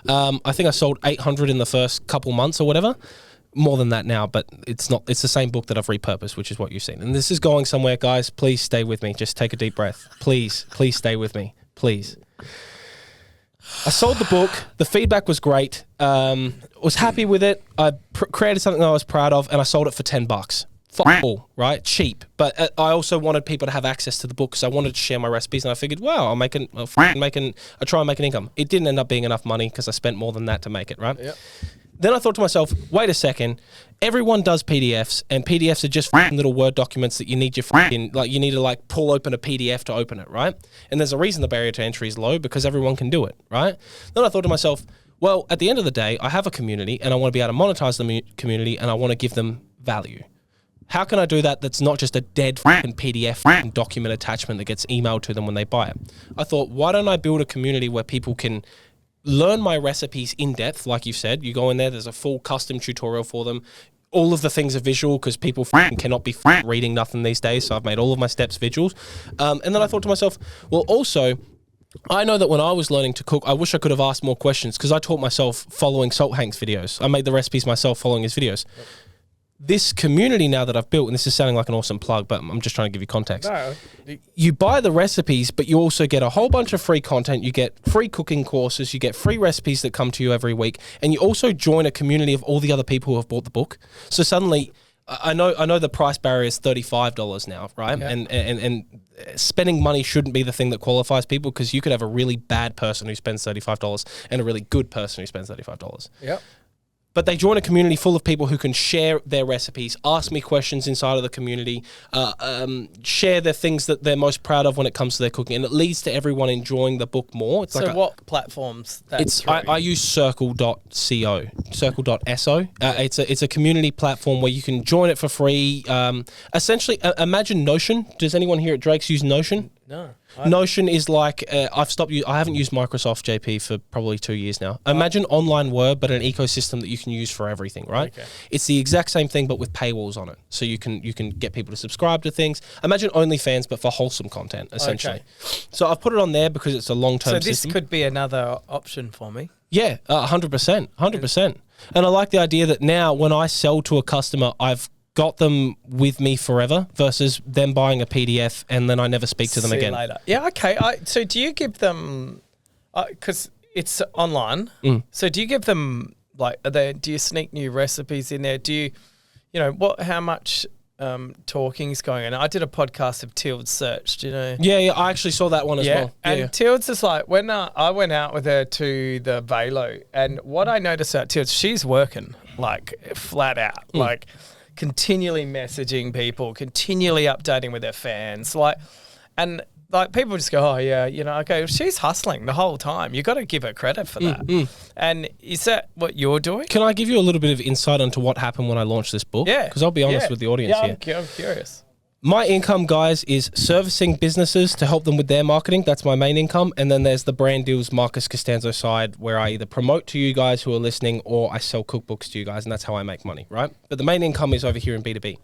I think I sold 800 in the first couple months or whatever. More than that now, but it's the same book that I've repurposed, which is what you've seen. And this is going somewhere, guys. Please stay with me. Just take a deep breath. Please stay with me. Please. I sold the book. The feedback was great. Was happy with it. I created something I was proud of, and I sold it for $10. all, right? Cheap. But I also wanted people to have access to the book because I wanted to share my recipes, and I figured, wow, I'll try and make an income. It didn't end up being enough money because I spent more than that to make it, right? Yep. Then I thought to myself, wait a second, everyone does PDFs, and PDFs are just little Word documents that you need you need to pull open a PDF to open it, right? And there's a reason the barrier to entry is low, because everyone can do it, right? Then I thought to myself, well, at the end of the day, I have a community, and I want to be able to monetize the community, and I want to give them value. How can I do that that's not just a dead PDF document attachment that gets emailed to them when they buy it? I thought, why don't I build a community where people can learn my recipes in depth, like you've said. You go in there, there's a full custom tutorial for them. All of the things are visual because people cannot be reading nothing these days, so I've made all of my steps visuals. And then I thought to myself, well, also, I know that when I was learning to cook, I wish I could have asked more questions because I taught myself following Salt Hank's videos. I made the recipes myself following his videos. Yep. This community now that I've built, and this is sounding like an awesome plug, but I'm just trying to give you context. No. You buy the recipes, but you also get a whole bunch of free content. You get free cooking courses. You get free recipes that come to you every week. And you also join a community of all the other people who have bought the book. So suddenly, I know the price barrier is $35 now, right? Yeah. And spending money shouldn't be the thing that qualifies people, because you could have a really bad person who spends $35 and a really good person who spends $35. Yep. But they join a community full of people who can share their recipes, ask me questions inside of the community, share the things that they're most proud of when it comes to their cooking, and it leads to everyone enjoying the book more. It's so what platforms? I use circle.co, circle.so. It's a community platform where you can join it for free. Essentially, imagine Notion. Does anyone here at Drake's use Notion? No. Notion is like, I haven't used Microsoft JP for probably 2 years now. Imagine online Word, but an ecosystem that you can use for everything, right? Okay. It's the exact same thing, but with paywalls on it. So you can get people to subscribe to things. Imagine OnlyFans, but for wholesome content, essentially. Okay. So I've put it on there because it's a long-term system. So this could be another option for me? Yeah, 100%. 100%. And I like the idea that now when I sell to a customer, I've got them with me forever versus them buying a PDF and then I never speak to them again. Later. Yeah, okay. So do you give them, because it's online, so do you give them, do you sneak new recipes in there? Do you, how much talking's going on? I did a podcast of Tilde's Search, do you know? Yeah, I actually saw that one as well. And Tilde's is like, when I went out with her to the Velo, and what I noticed about Tilde's, she's working flat out, continually messaging people, continually updating with their fans, people just go, oh yeah, okay, she's hustling the whole time. You got to give her credit for that. And is that what you're doing? Can I give you a little bit of insight into what happened when I launched this book? Yeah, because I'll be honest with the audience here. I'm curious. My income, guys, is servicing businesses to help them with their marketing. That's my main income. And then there's the brand deals Marcus Costanzo side, where I either promote to you guys who are listening or I sell cookbooks to you guys, and that's how I make money, right? But the main income is over here in B2B.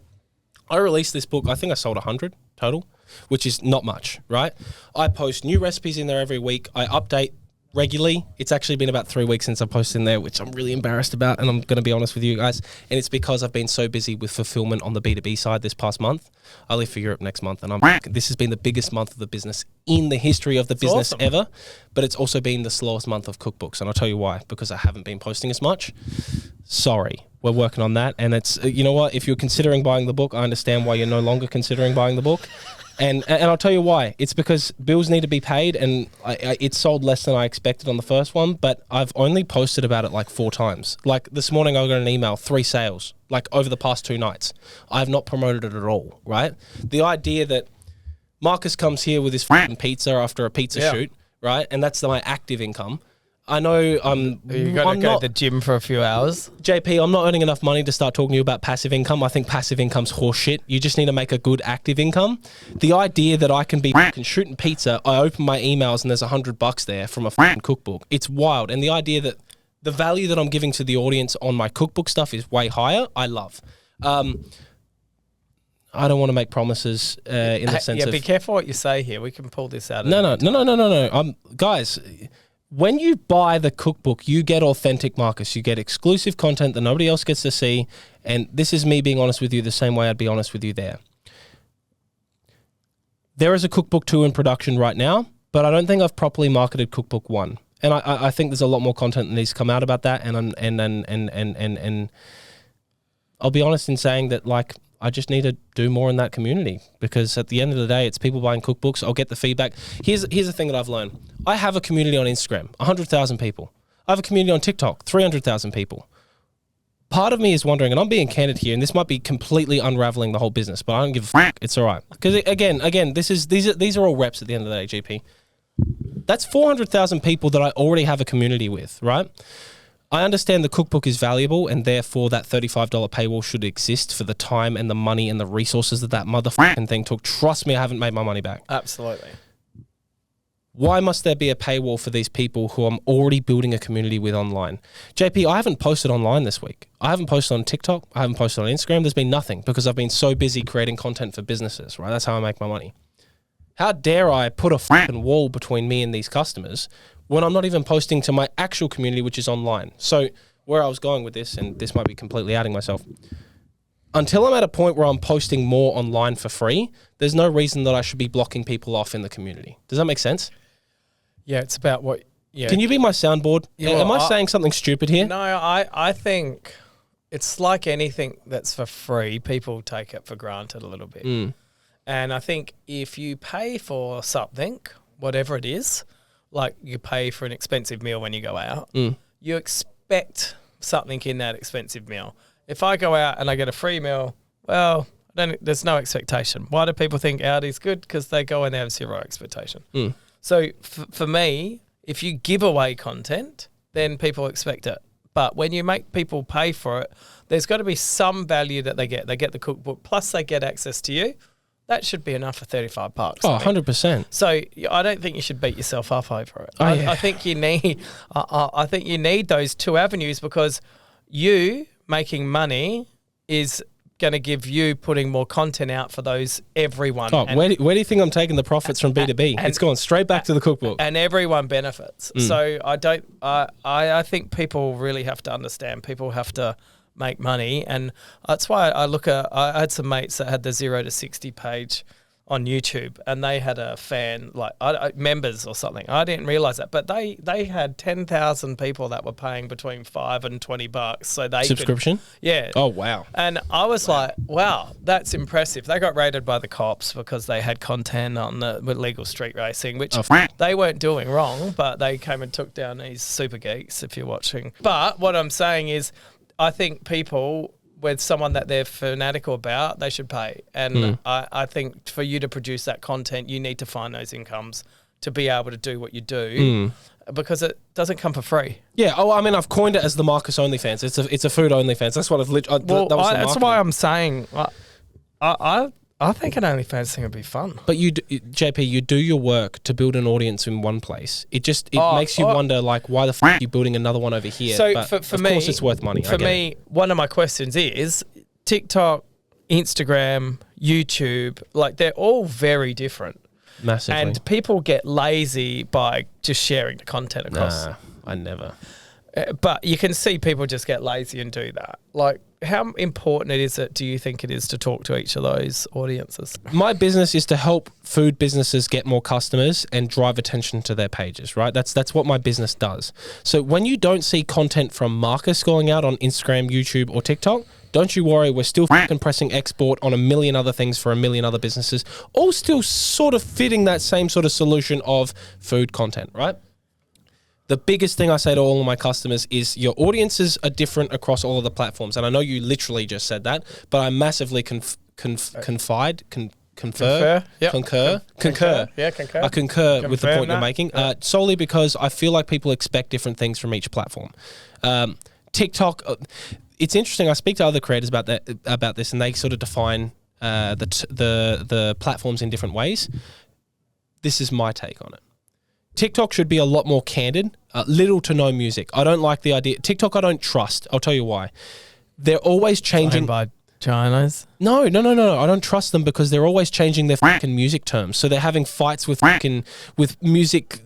I released this book, I think I sold 100 total, which is not much, right? I post new recipes in there every week. I update regularly. It's actually been about 3 weeks since I posted in there, which I'm really embarrassed about, and I'm going to be honest with you guys. And it's because I've been so busy with fulfillment on the B2B side this past month. I leave for Europe next month, and this has been the biggest month of the business in the history of the business ever, but it's also been the slowest month of cookbooks, and I'll tell you why, because I haven't been posting as much. Sorry. We're working on that, and it's, you know what, if you're considering buying the book, I understand why you're no longer considering buying the book. And I'll tell you why. It's because bills need to be paid, and it sold less than I expected on the first one, but I've only posted about it 4 times. This morning I got an email, 3 sales, over the past 2 nights. I have not promoted it at all, right? The idea that Marcus comes here with his pizza after a pizza shoot, right? And that's my active income. I know you got to go to the gym for a few hours. JP, I'm not earning enough money to start talking to you about passive income. I think passive income's horseshit. You just need to make a good active income. The idea that I can be shooting pizza, I open my emails and there's $100 there from a cookbook. It's wild. And the idea that the value that I'm giving to the audience on my cookbook stuff is way higher, I love. I don't want to make promises in the sense of... Yeah, be careful what you say here. We can pull this out. No. Guys... When you buy the cookbook, you get authentic Marcus. You get exclusive content that nobody else gets to see. And this is me being honest with you the same way I'd be honest with you there. There is a cookbook 2 in production right now, but I don't think I've properly marketed cookbook 1. And I think there's a lot more content that needs to come out about that. And I'll be honest in saying that, I just need to do more in that community, because at the end of the day, it's people buying cookbooks. I'll get the feedback. Here's the thing that I've learned. I have a community on Instagram, 100,000 people. I have a community on TikTok, 300,000 people. Part of me is wondering, and I'm being candid here, and this might be completely unraveling the whole business, but I don't give a fuck. It's all right. Because again, these are all reps at the end of the day, GP. That's 400,000 people that I already have a community with, right? I understand the cookbook is valuable, and therefore that $35 paywall should exist for the time and the money and the resources that motherfucking thing took. Trust me, I haven't made my money back. Absolutely. Why must there be a paywall for these people who I'm already building a community with online? JP, I haven't posted online this week. I haven't posted on TikTok. I haven't posted on Instagram. There's been nothing because I've been so busy creating content for businesses, right? That's how I make my money. How dare I put a fucking wall between me and these customers when I'm not even posting to my actual community, which is online? So where I was going with this, and this might be completely outing myself, until I'm at a point where I'm posting more online for free, there's no reason that I should be blocking people off in the community. Does that make sense? Yeah, it's about what... Yeah. Can you be my soundboard? Yeah, am I saying something stupid here? No, I think it's like anything that's for free. People take it for granted a little bit. And I think if you pay for something, whatever it is, like you pay for an expensive meal when you go out, you expect something in that expensive meal. If I go out and I get a free meal, well, there's no expectation. Why do people think out is good? Because they go and they have zero expectation. So for me, if you give away content, then people expect it. But when you make people pay for it, there's got to be some value that they get. They get the cookbook, plus they get access to you. That should be enough for $35. Oh, 100%. So I don't think you should beat yourself up over it. Oh, I think you need. I think you need those two avenues, because you making money is going to give you putting more content out for everyone. Oh, where do you think I'm taking the profits from B2B? It's gone straight back to the cookbook. And everyone benefits. So I think people really have to understand. People have to make money, and that's why I had some mates that had the 0 to 60 page on YouTube, and they had a fan, like members or something. I didn't realize that, but they had 10,000 people that were paying between $5 and $20, so they subscription. Yeah. Oh wow. And I was like, wow, that's impressive. They got raided by the cops because they had content on with legal street racing, which they weren't doing wrong, but they came and took down these super geeks. If you're watching, but what I'm saying is, I think people with someone that they're fanatical about, they should pay. And I think for you to produce that content, you need to find those incomes to be able to do what you do, because it doesn't come for free. Yeah. Oh, I mean, I've coined it as the Marcus OnlyFans. It's a food OnlyFans. That's what I've literally. That's why I'm saying I think an OnlyFans thing would be fun. But JP, you do your work to build an audience in one place. It makes you wonder, like, why the fuck are you building another one over here? So but for me, of course it's worth money. For me, one of my questions is TikTok, Instagram, YouTube, like they're all very different. Massively. And people get lazy by just sharing the content across. Nah, I never. But you can see people just get lazy and do that. Like, how important do you think it is to talk to each of those audiences? My business is to help food businesses get more customers and drive attention to their pages, right? That's what my business does. So when you don't see content from Marcus going out on Instagram, YouTube, or TikTok, don't you worry, we're still fucking pressing export on a million other things for a million other businesses, all still sort of fitting that same sort of solution of food content, right? The biggest thing I say to all of my customers is your audiences are different across all of the platforms. And I know you literally just said that, but I massively concur. Yeah, concur. I concur with the point you're making, solely because I feel like people expect different things from each platform. TikTok, it's interesting. I speak to other creators about this, and they sort of define the platforms in different ways. This is my take on it. TikTok should be a lot more candid, little to no music. I don't like the idea. TikTok I don't trust. I'll tell you why. They're always changing. By China's? No. I don't trust them because they're always changing their fucking music terms. So they're having fights with music,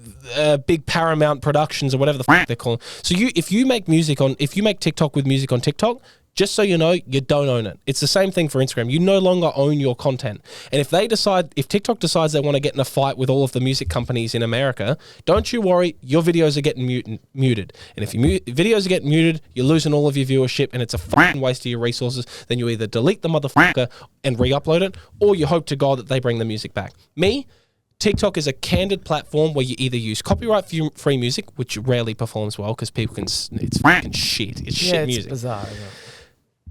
big Paramount Productions or whatever the fuck they're calling. So if you make TikTok with music on TikTok, Just so you know, you don't own it. It's the same thing for Instagram. You no longer own your content. And if TikTok decides they want to get in a fight with all of the music companies in America, don't you worry, your videos are getting muted. And if your videos are getting muted, you're losing all of your viewership and it's a fucking waste of your resources. Then you either delete the motherfucker and re-upload it, or you hope to God that they bring the music back. TikTok is a candid platform where you either use copyright-free music, which rarely performs well because people can... It's fucking shit. It's shit music. It's bizarre. Yeah.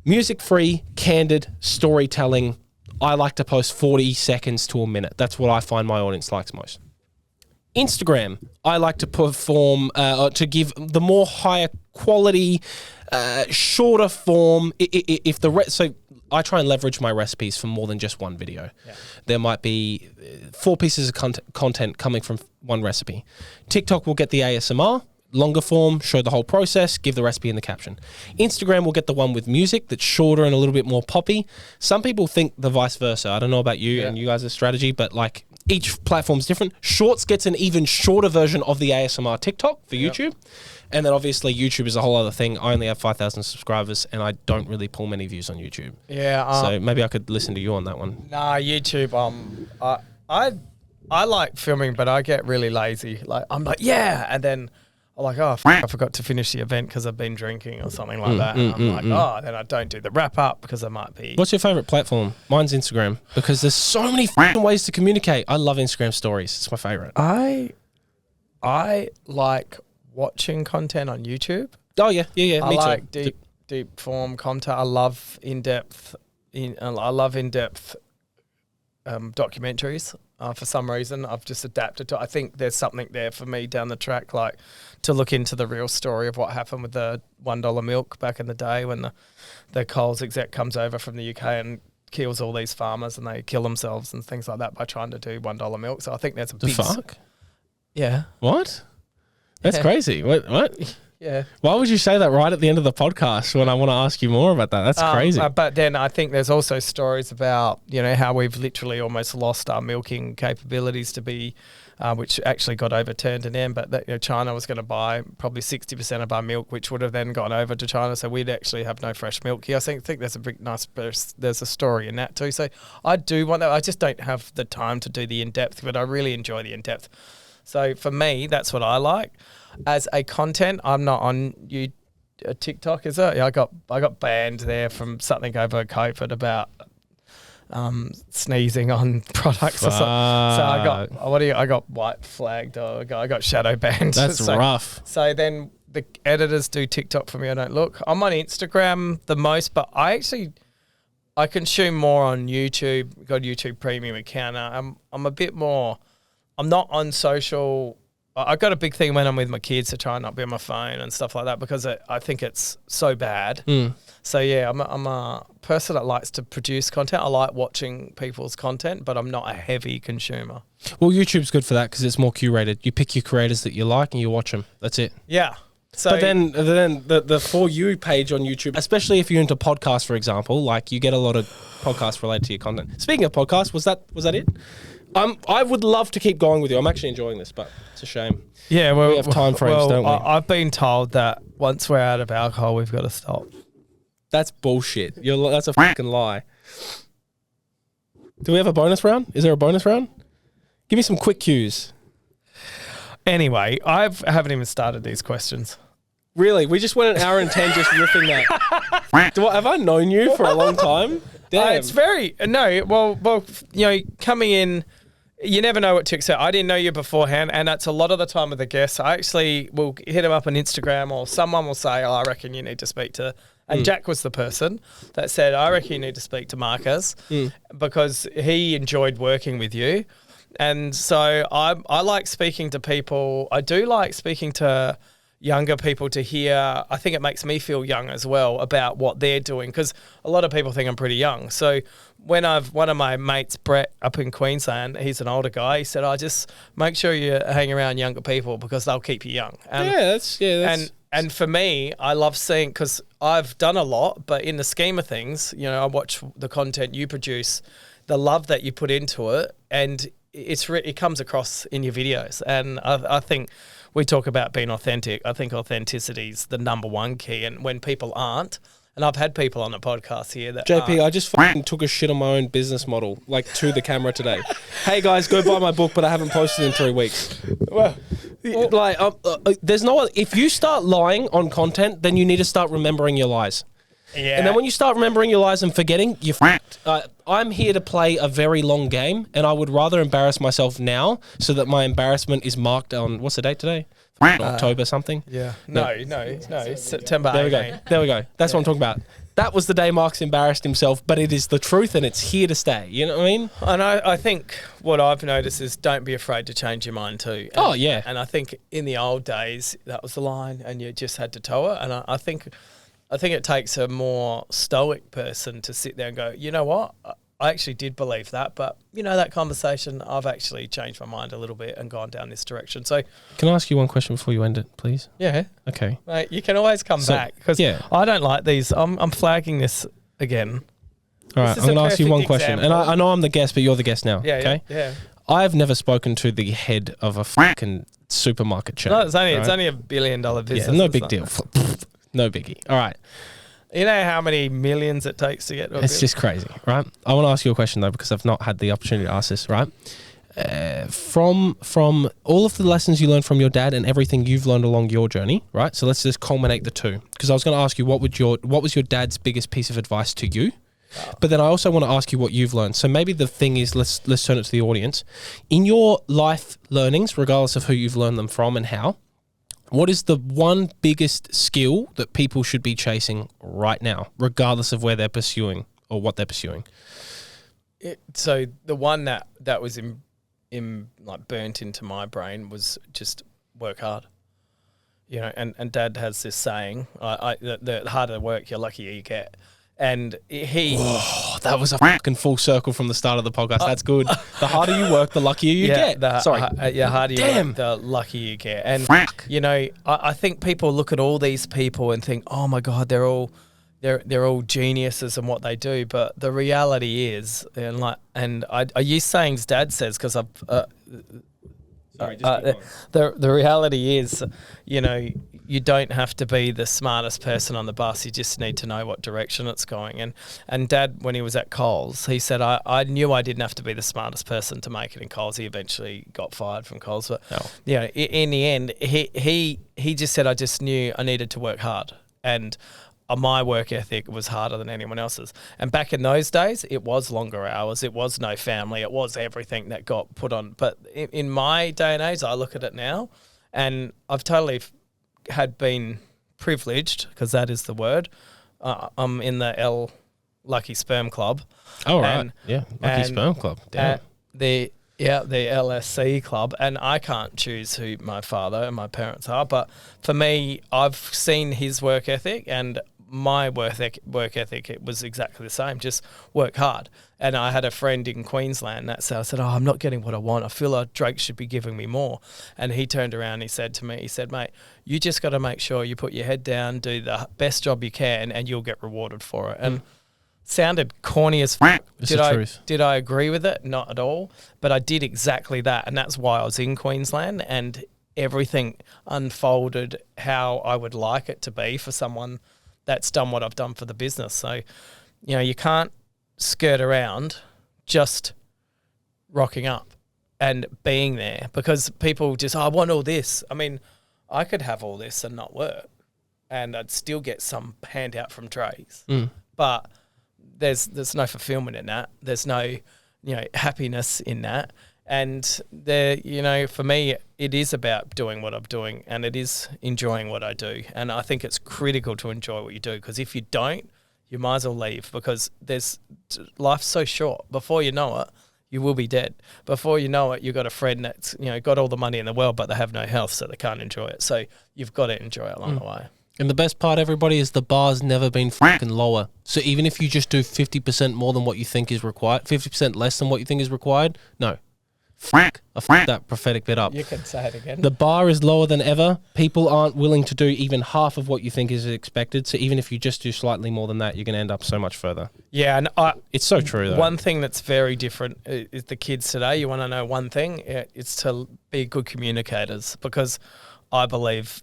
Music-free, candid, storytelling. I like to post 40 seconds to a minute. That's what I find my audience likes most. Instagram, I like to perform, to give the more higher quality, shorter form. So I try and leverage my recipes for more than just one video. Yeah. There might be 4 pieces of content coming from one recipe. TikTok will get the ASMR, longer form, show the whole process, give the recipe in the caption. Instagram will get the one with music that's shorter and a little bit more poppy. Some people think the vice versa. I don't know about you and you guys' strategy, but like each platform's different. Shorts gets an even shorter version of the ASMR TikTok for YouTube. And then obviously YouTube is a whole other thing. I only have 5,000 subscribers and I don't really pull many views on YouTube. Yeah. So maybe I could listen to you on that one. Nah, YouTube, I like filming, but I get really lazy. Like, I'm like, and then I'm like, I forgot to finish the event because I've been drinking or something like that. And I'm like, then I don't do the wrap up because I might be... What's your favorite platform? Mine's Instagram because there's so many ways to communicate. I love Instagram stories. It's my favorite. I like watching content on YouTube. Oh yeah, me too. I like deep form content. I love in-depth documentaries. For some reason, I've just adapted to it. I think there's something there for me down the track, like to look into the real story of what happened with the $1 milk back in the day when the Coles exec comes over from the UK and kills all these farmers and they kill themselves and things like that by trying to do $1 milk. So I think there's a big... fuck? Yeah. What? That's crazy. What? Yeah. Why would you say that right at the end of the podcast when I want to ask you more about that? That's crazy. But then I think there's also stories about, how we've literally almost lost our milking capabilities to be, which actually got overturned in the end. But that, China was going to buy probably 60% of our milk, which would have then gone over to China. So we'd actually have no fresh milk here. I think there's there's a story in that too. So I do want that. I just don't have the time to do the in-depth, but I really enjoy the in-depth. So for me, that's what I like. As a content, I'm not on TikTok, is it? Yeah, I got banned there from something over COVID about sneezing on products or something. So I got white flagged or I got shadow banned. That's rough. So then the editors do TikTok for me. I don't look. I'm on Instagram the most, but I consume more on YouTube. Got a YouTube Premium account. I'm a bit more. I'm not on social. I've got a big thing when I'm with my kids to try and not be on my phone and stuff like that because I think it's so bad. So yeah, I'm a person that likes to produce content. I like watching people's content, but I'm not a heavy consumer. Well, YouTube's good for that because it's more curated. You pick your creators that you like and you watch them. That's it. Yeah. So, but then the For You page on YouTube, especially if you're into podcasts, for example, like you get a lot of podcasts related to your content. Speaking of podcasts, was that it? I would love to keep going with you. I'm actually enjoying this, but it's a shame. Yeah, well, we have time frames, don't we? I've been told that once we're out of alcohol, we've got to stop. That's bullshit. That's a fucking lie. Do we have a bonus round? Is there a bonus round? Give me some quick cues. Anyway, I haven't even started these questions. Really? We just went an hour and 10 just riffing that. Have I known you for a long time? Damn. It's very... No, well, coming in... You never know what to expect. I didn't know you beforehand, and that's a lot of the time with the guests. I actually will hit them up on Instagram, or someone will say, I reckon you need to speak to... And Jack was the person that said, I reckon you need to speak to Marcus because he enjoyed working with you. And so I like speaking to people. I do like speaking to younger people to hear. I think it makes me feel young as well about what they're doing because a lot of people think I'm pretty young. So when one of my mates, Brett, up in Queensland, he's an older guy, he said, just make sure you hang around younger people because they'll keep you young. And for me, I love seeing, because I've done a lot, but in the scheme of things, I watch the content you produce, the love that you put into it, and it comes across in your videos. And I think we talk about being authentic. I think authenticity is the number one key. And when people aren't, And I've had people on the podcast here that JP, I just fucking took a shit on my own business model, like to the camera today. Hey guys, go buy my book, but I haven't posted in 3 weeks. Well, like, there's no. If you start lying on content, then you need to start remembering your lies. Yeah. And then when you start remembering your lies and forgetting, you're fucked. I'm here to play a very long game, and I would rather embarrass myself now so that my embarrassment is marked on, what's the date today? October something? Yeah. No. September 18th. There we go. That's what I'm talking about. That was the day Mark's embarrassed himself, but it is the truth and it's here to stay. You know what I mean? And I think what I've noticed is don't be afraid to change your mind too. And, yeah. And I think in the old days, that was the line and you just had to toe it. And I think it takes a more stoic person to sit there and go, you know what? I actually did believe that, but that conversation, I've actually changed my mind a little bit and gone down this direction. So, can I ask you one question before you end it, please? Yeah. Okay. Mate, you can always come back because I don't like these. I'm flagging this again. All right, I'm going to ask you one question, and I know I'm the guest, but you're the guest now. Yeah. Okay. Yeah. I've never spoken to the head of a fucking supermarket chain. No, it's only $1 billion business. Yeah, no big deal. No biggie. All right. You know how many millions it takes to get to It's just crazy, right? I want to ask you a question, though, because I've not had the opportunity to ask this, right? From all of the lessons you learned from your dad and everything you've learned along your journey, right? So let's just culminate the two. Because I was going to ask you, what was your dad's biggest piece of advice to you? But then I also want to ask you what you've learned. So maybe the thing is, let's turn it to the audience. In your life learnings, regardless of who you've learned them from and how, what is the one biggest skill that people should be chasing right now, regardless of where they're pursuing or what they're pursuing? So the one that was like burnt into my brain was just work hard. And Dad has this saying, the harder the work, the luckier you get. And that was a fucking full circle from the start of the podcast. That's good. The harder you work, the luckier you get. Harder you work, the luckier you get. And I think people look at all these people and think, oh my God, they're all geniuses in what they do. But the reality is, and I use sayings Dad says because I've. The reality is, you don't have to be the smartest person on the bus. You just need to know what direction it's going. And Dad, when he was at Coles, he said, I knew I didn't have to be the smartest person to make it in Coles. He eventually got fired from Coles. But, in the end, he just said, I just knew I needed to work hard. And my work ethic was harder than anyone else's. And back in those days, it was longer hours. It was no family. It was everything that got put on. But in my day and age, I look at it now, and I've totally had been privileged, because that is the word. I'm in the Lucky Sperm Club. Oh, right. Lucky Sperm Club. Damn. The LSC club, and I can't choose who my father and my parents are, but for me, I've seen his work ethic, and my work ethic, it was exactly the same, just work hard. And I had a friend in Queensland that said, I said, I'm not getting what I want. I feel like Drake should be giving me more. And he turned around and he said to me, mate, you just got to make sure you put your head down, do the best job you can, and you'll get rewarded for it. And sounded corny as fuck. Did I agree with it? Not at all. But I did exactly that. And that's why I was in Queensland, and everything unfolded how I would like it to be for someone that's done what I've done for the business. So, you can't skirt around just rocking up and being there, because people just, I want all this. I mean, I could have all this and not work, and I'd still get some handout from Dre's. But there's no fulfillment in that. There's no, happiness in that. And for me, it is about doing what I'm doing, and it is enjoying what I do. And I think it's critical to enjoy what you do, because if you don't, you might as well leave, because life's so short. Before you know it, you will be dead. Before you know it, you've got a friend that's got all the money in the world, but they have no health, so they can't enjoy it. So you've got to enjoy it along the way. And the best part, everybody, is the bar's never been fucking lower. So even if you just do 50% more than what you think is required, 50% less than what you think is required, no. I fucked that prophetic bit up. You can say it again. The bar is lower than ever. People aren't willing to do even half of what you think is expected. So even if you just do slightly more than that, you're going to end up so much further. Yeah, and it's so true, though. One thing that's very different is the kids today. You want to know one thing? It's to be good communicators, because I believe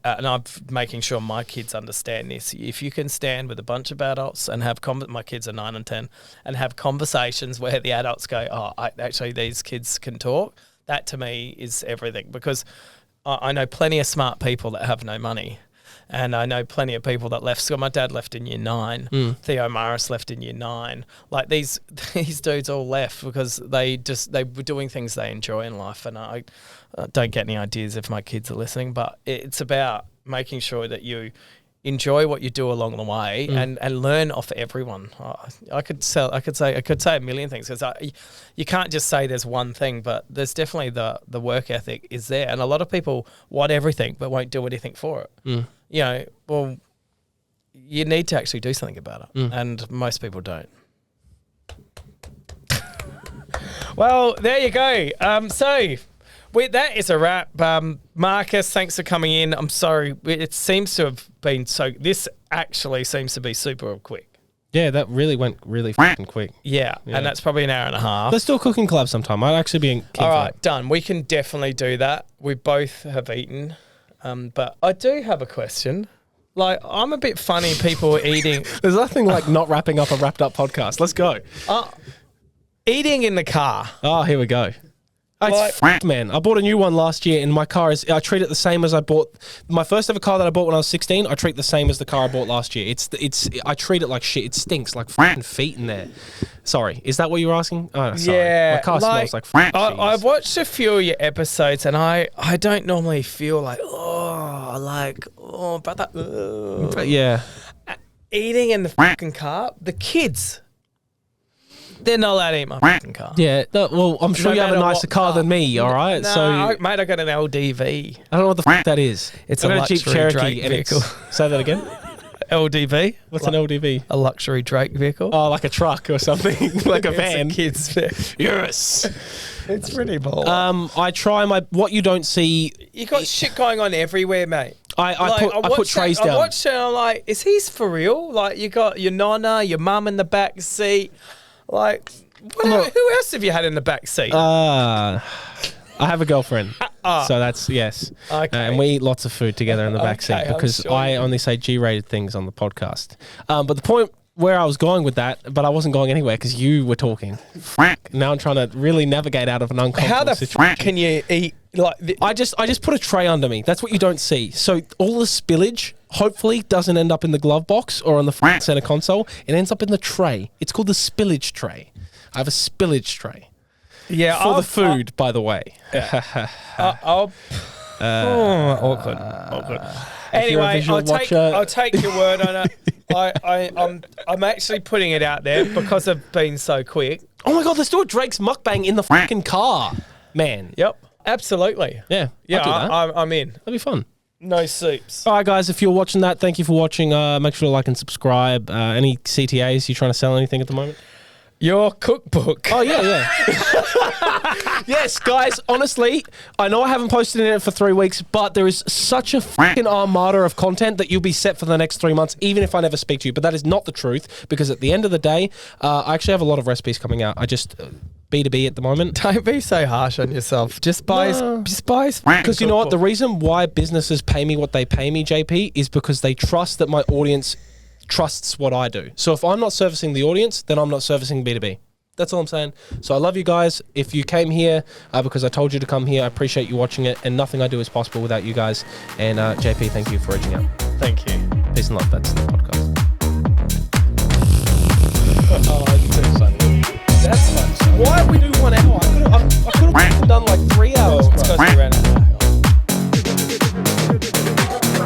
and I'm making sure my kids understand this. If you can stand with a bunch of adults and have my kids are 9 and 10, and have conversations where the adults go, actually these kids can talk. That to me is everything, because I know plenty of smart people that have no money. And I know plenty of people that left school. My dad left in year 9. Theo Morris left in year 9. Like these dudes all left because they were doing things they enjoy in life. And I don't get any ideas if my kids are listening, but it's about making sure that you enjoy what you do along the way and learn off everyone. I could say a million things, because you can't just say there's one thing, but there's definitely the work ethic is there. And a lot of people want everything but won't do anything for it. You know, well, you need to actually do something about it, and most people don't. Well, there you go. So that is a wrap. Marcus, thanks for coming in. I'm sorry. It seems to have been this actually seems to be super quick. Yeah, that really went really fucking quick. Yeah, and that's probably an hour and a half. Let's do a cooking club sometime. I'd actually be keen for All right, that. done. We can definitely do that. We both have eaten. But I do have a question. Like, I'm a bit funny people eating. There's nothing like not wrapping up a wrapped up podcast. Let's go. Eating in the car. Oh, here we go. Man, I bought a new one last year, and my car I treat it the same as I bought my first ever car that I bought when I was 16. I treat it the same as the car I bought last year. I treat it like shit. It stinks like fucking feet in there. Sorry, is that what you were asking? Oh, sorry. Yeah, my car smells like I've watched a few of your episodes, and I don't normally feel like about that. But yeah, eating in the fucking car. The kids, they're not allowed to eat my fucking car. Yeah, well, I'm sure you have a nicer car than me, all right? No, mate, I got an LDV. I don't know what the fuck that is. It's a luxury Jeep Cherokee Drake vehicle. Say that again. LDV. What's an LDV? A luxury Drake vehicle. Oh, like a truck or something, like a van. It's a kid's Yes. It's pretty bold. I try what you don't see. You got shit going on everywhere, mate. I put trays down. I watched it and I'm like, is he for real? Like, you got your nonna, your mum in the back seat. Like, who else have you had in the back seat? I have a girlfriend, so that's yes. Okay. And we eat lots of food together in the back seat because I only say G-rated things on the podcast. But the point where I was going with that, but I wasn't going anywhere because you were talking. Now I'm trying to really navigate out of an uncomfortable situation. How the can you eat like? I just put a tray under me. That's what you don't see. So all the spillage hopefully doesn't end up in the glove box or on the center console. It ends up in the tray. It's called the spillage tray. I have a spillage tray. Yeah, for the food, by the way. Awkward. Anyway, I'll take your word on it. I'm actually putting it out there because I've been so quick. Oh my God, let's do a Drake's mukbang in the fucking car, man. Yep, absolutely. Yeah, I'm in. That'd be fun. No soups. All right, guys, if you're watching that, thank you for watching. Make sure to like and subscribe. Any CTAs? You trying to sell anything at the moment? Your cookbook. Oh, yeah. Yes, guys, honestly, I know I haven't posted in it for 3 weeks, but there is such a fucking armada of content that you'll be set for the next 3 months, even if I never speak to you. But that is not the truth, because at the end of the day, I actually have a lot of recipes coming out. I just... B2B at the moment. Don't be so harsh on yourself. Just buy. Because you know what? The reason why businesses pay me what they pay me, JP, is because they trust that my audience trusts what I do. So if I'm not servicing the audience, then I'm not servicing B2B. That's all I'm saying. So I love you guys. If you came here because I told you to come here, I appreciate you watching it. And nothing I do is possible without you guys. And JP, thank you for reaching out. Thank you. Peace and love. That's the podcast.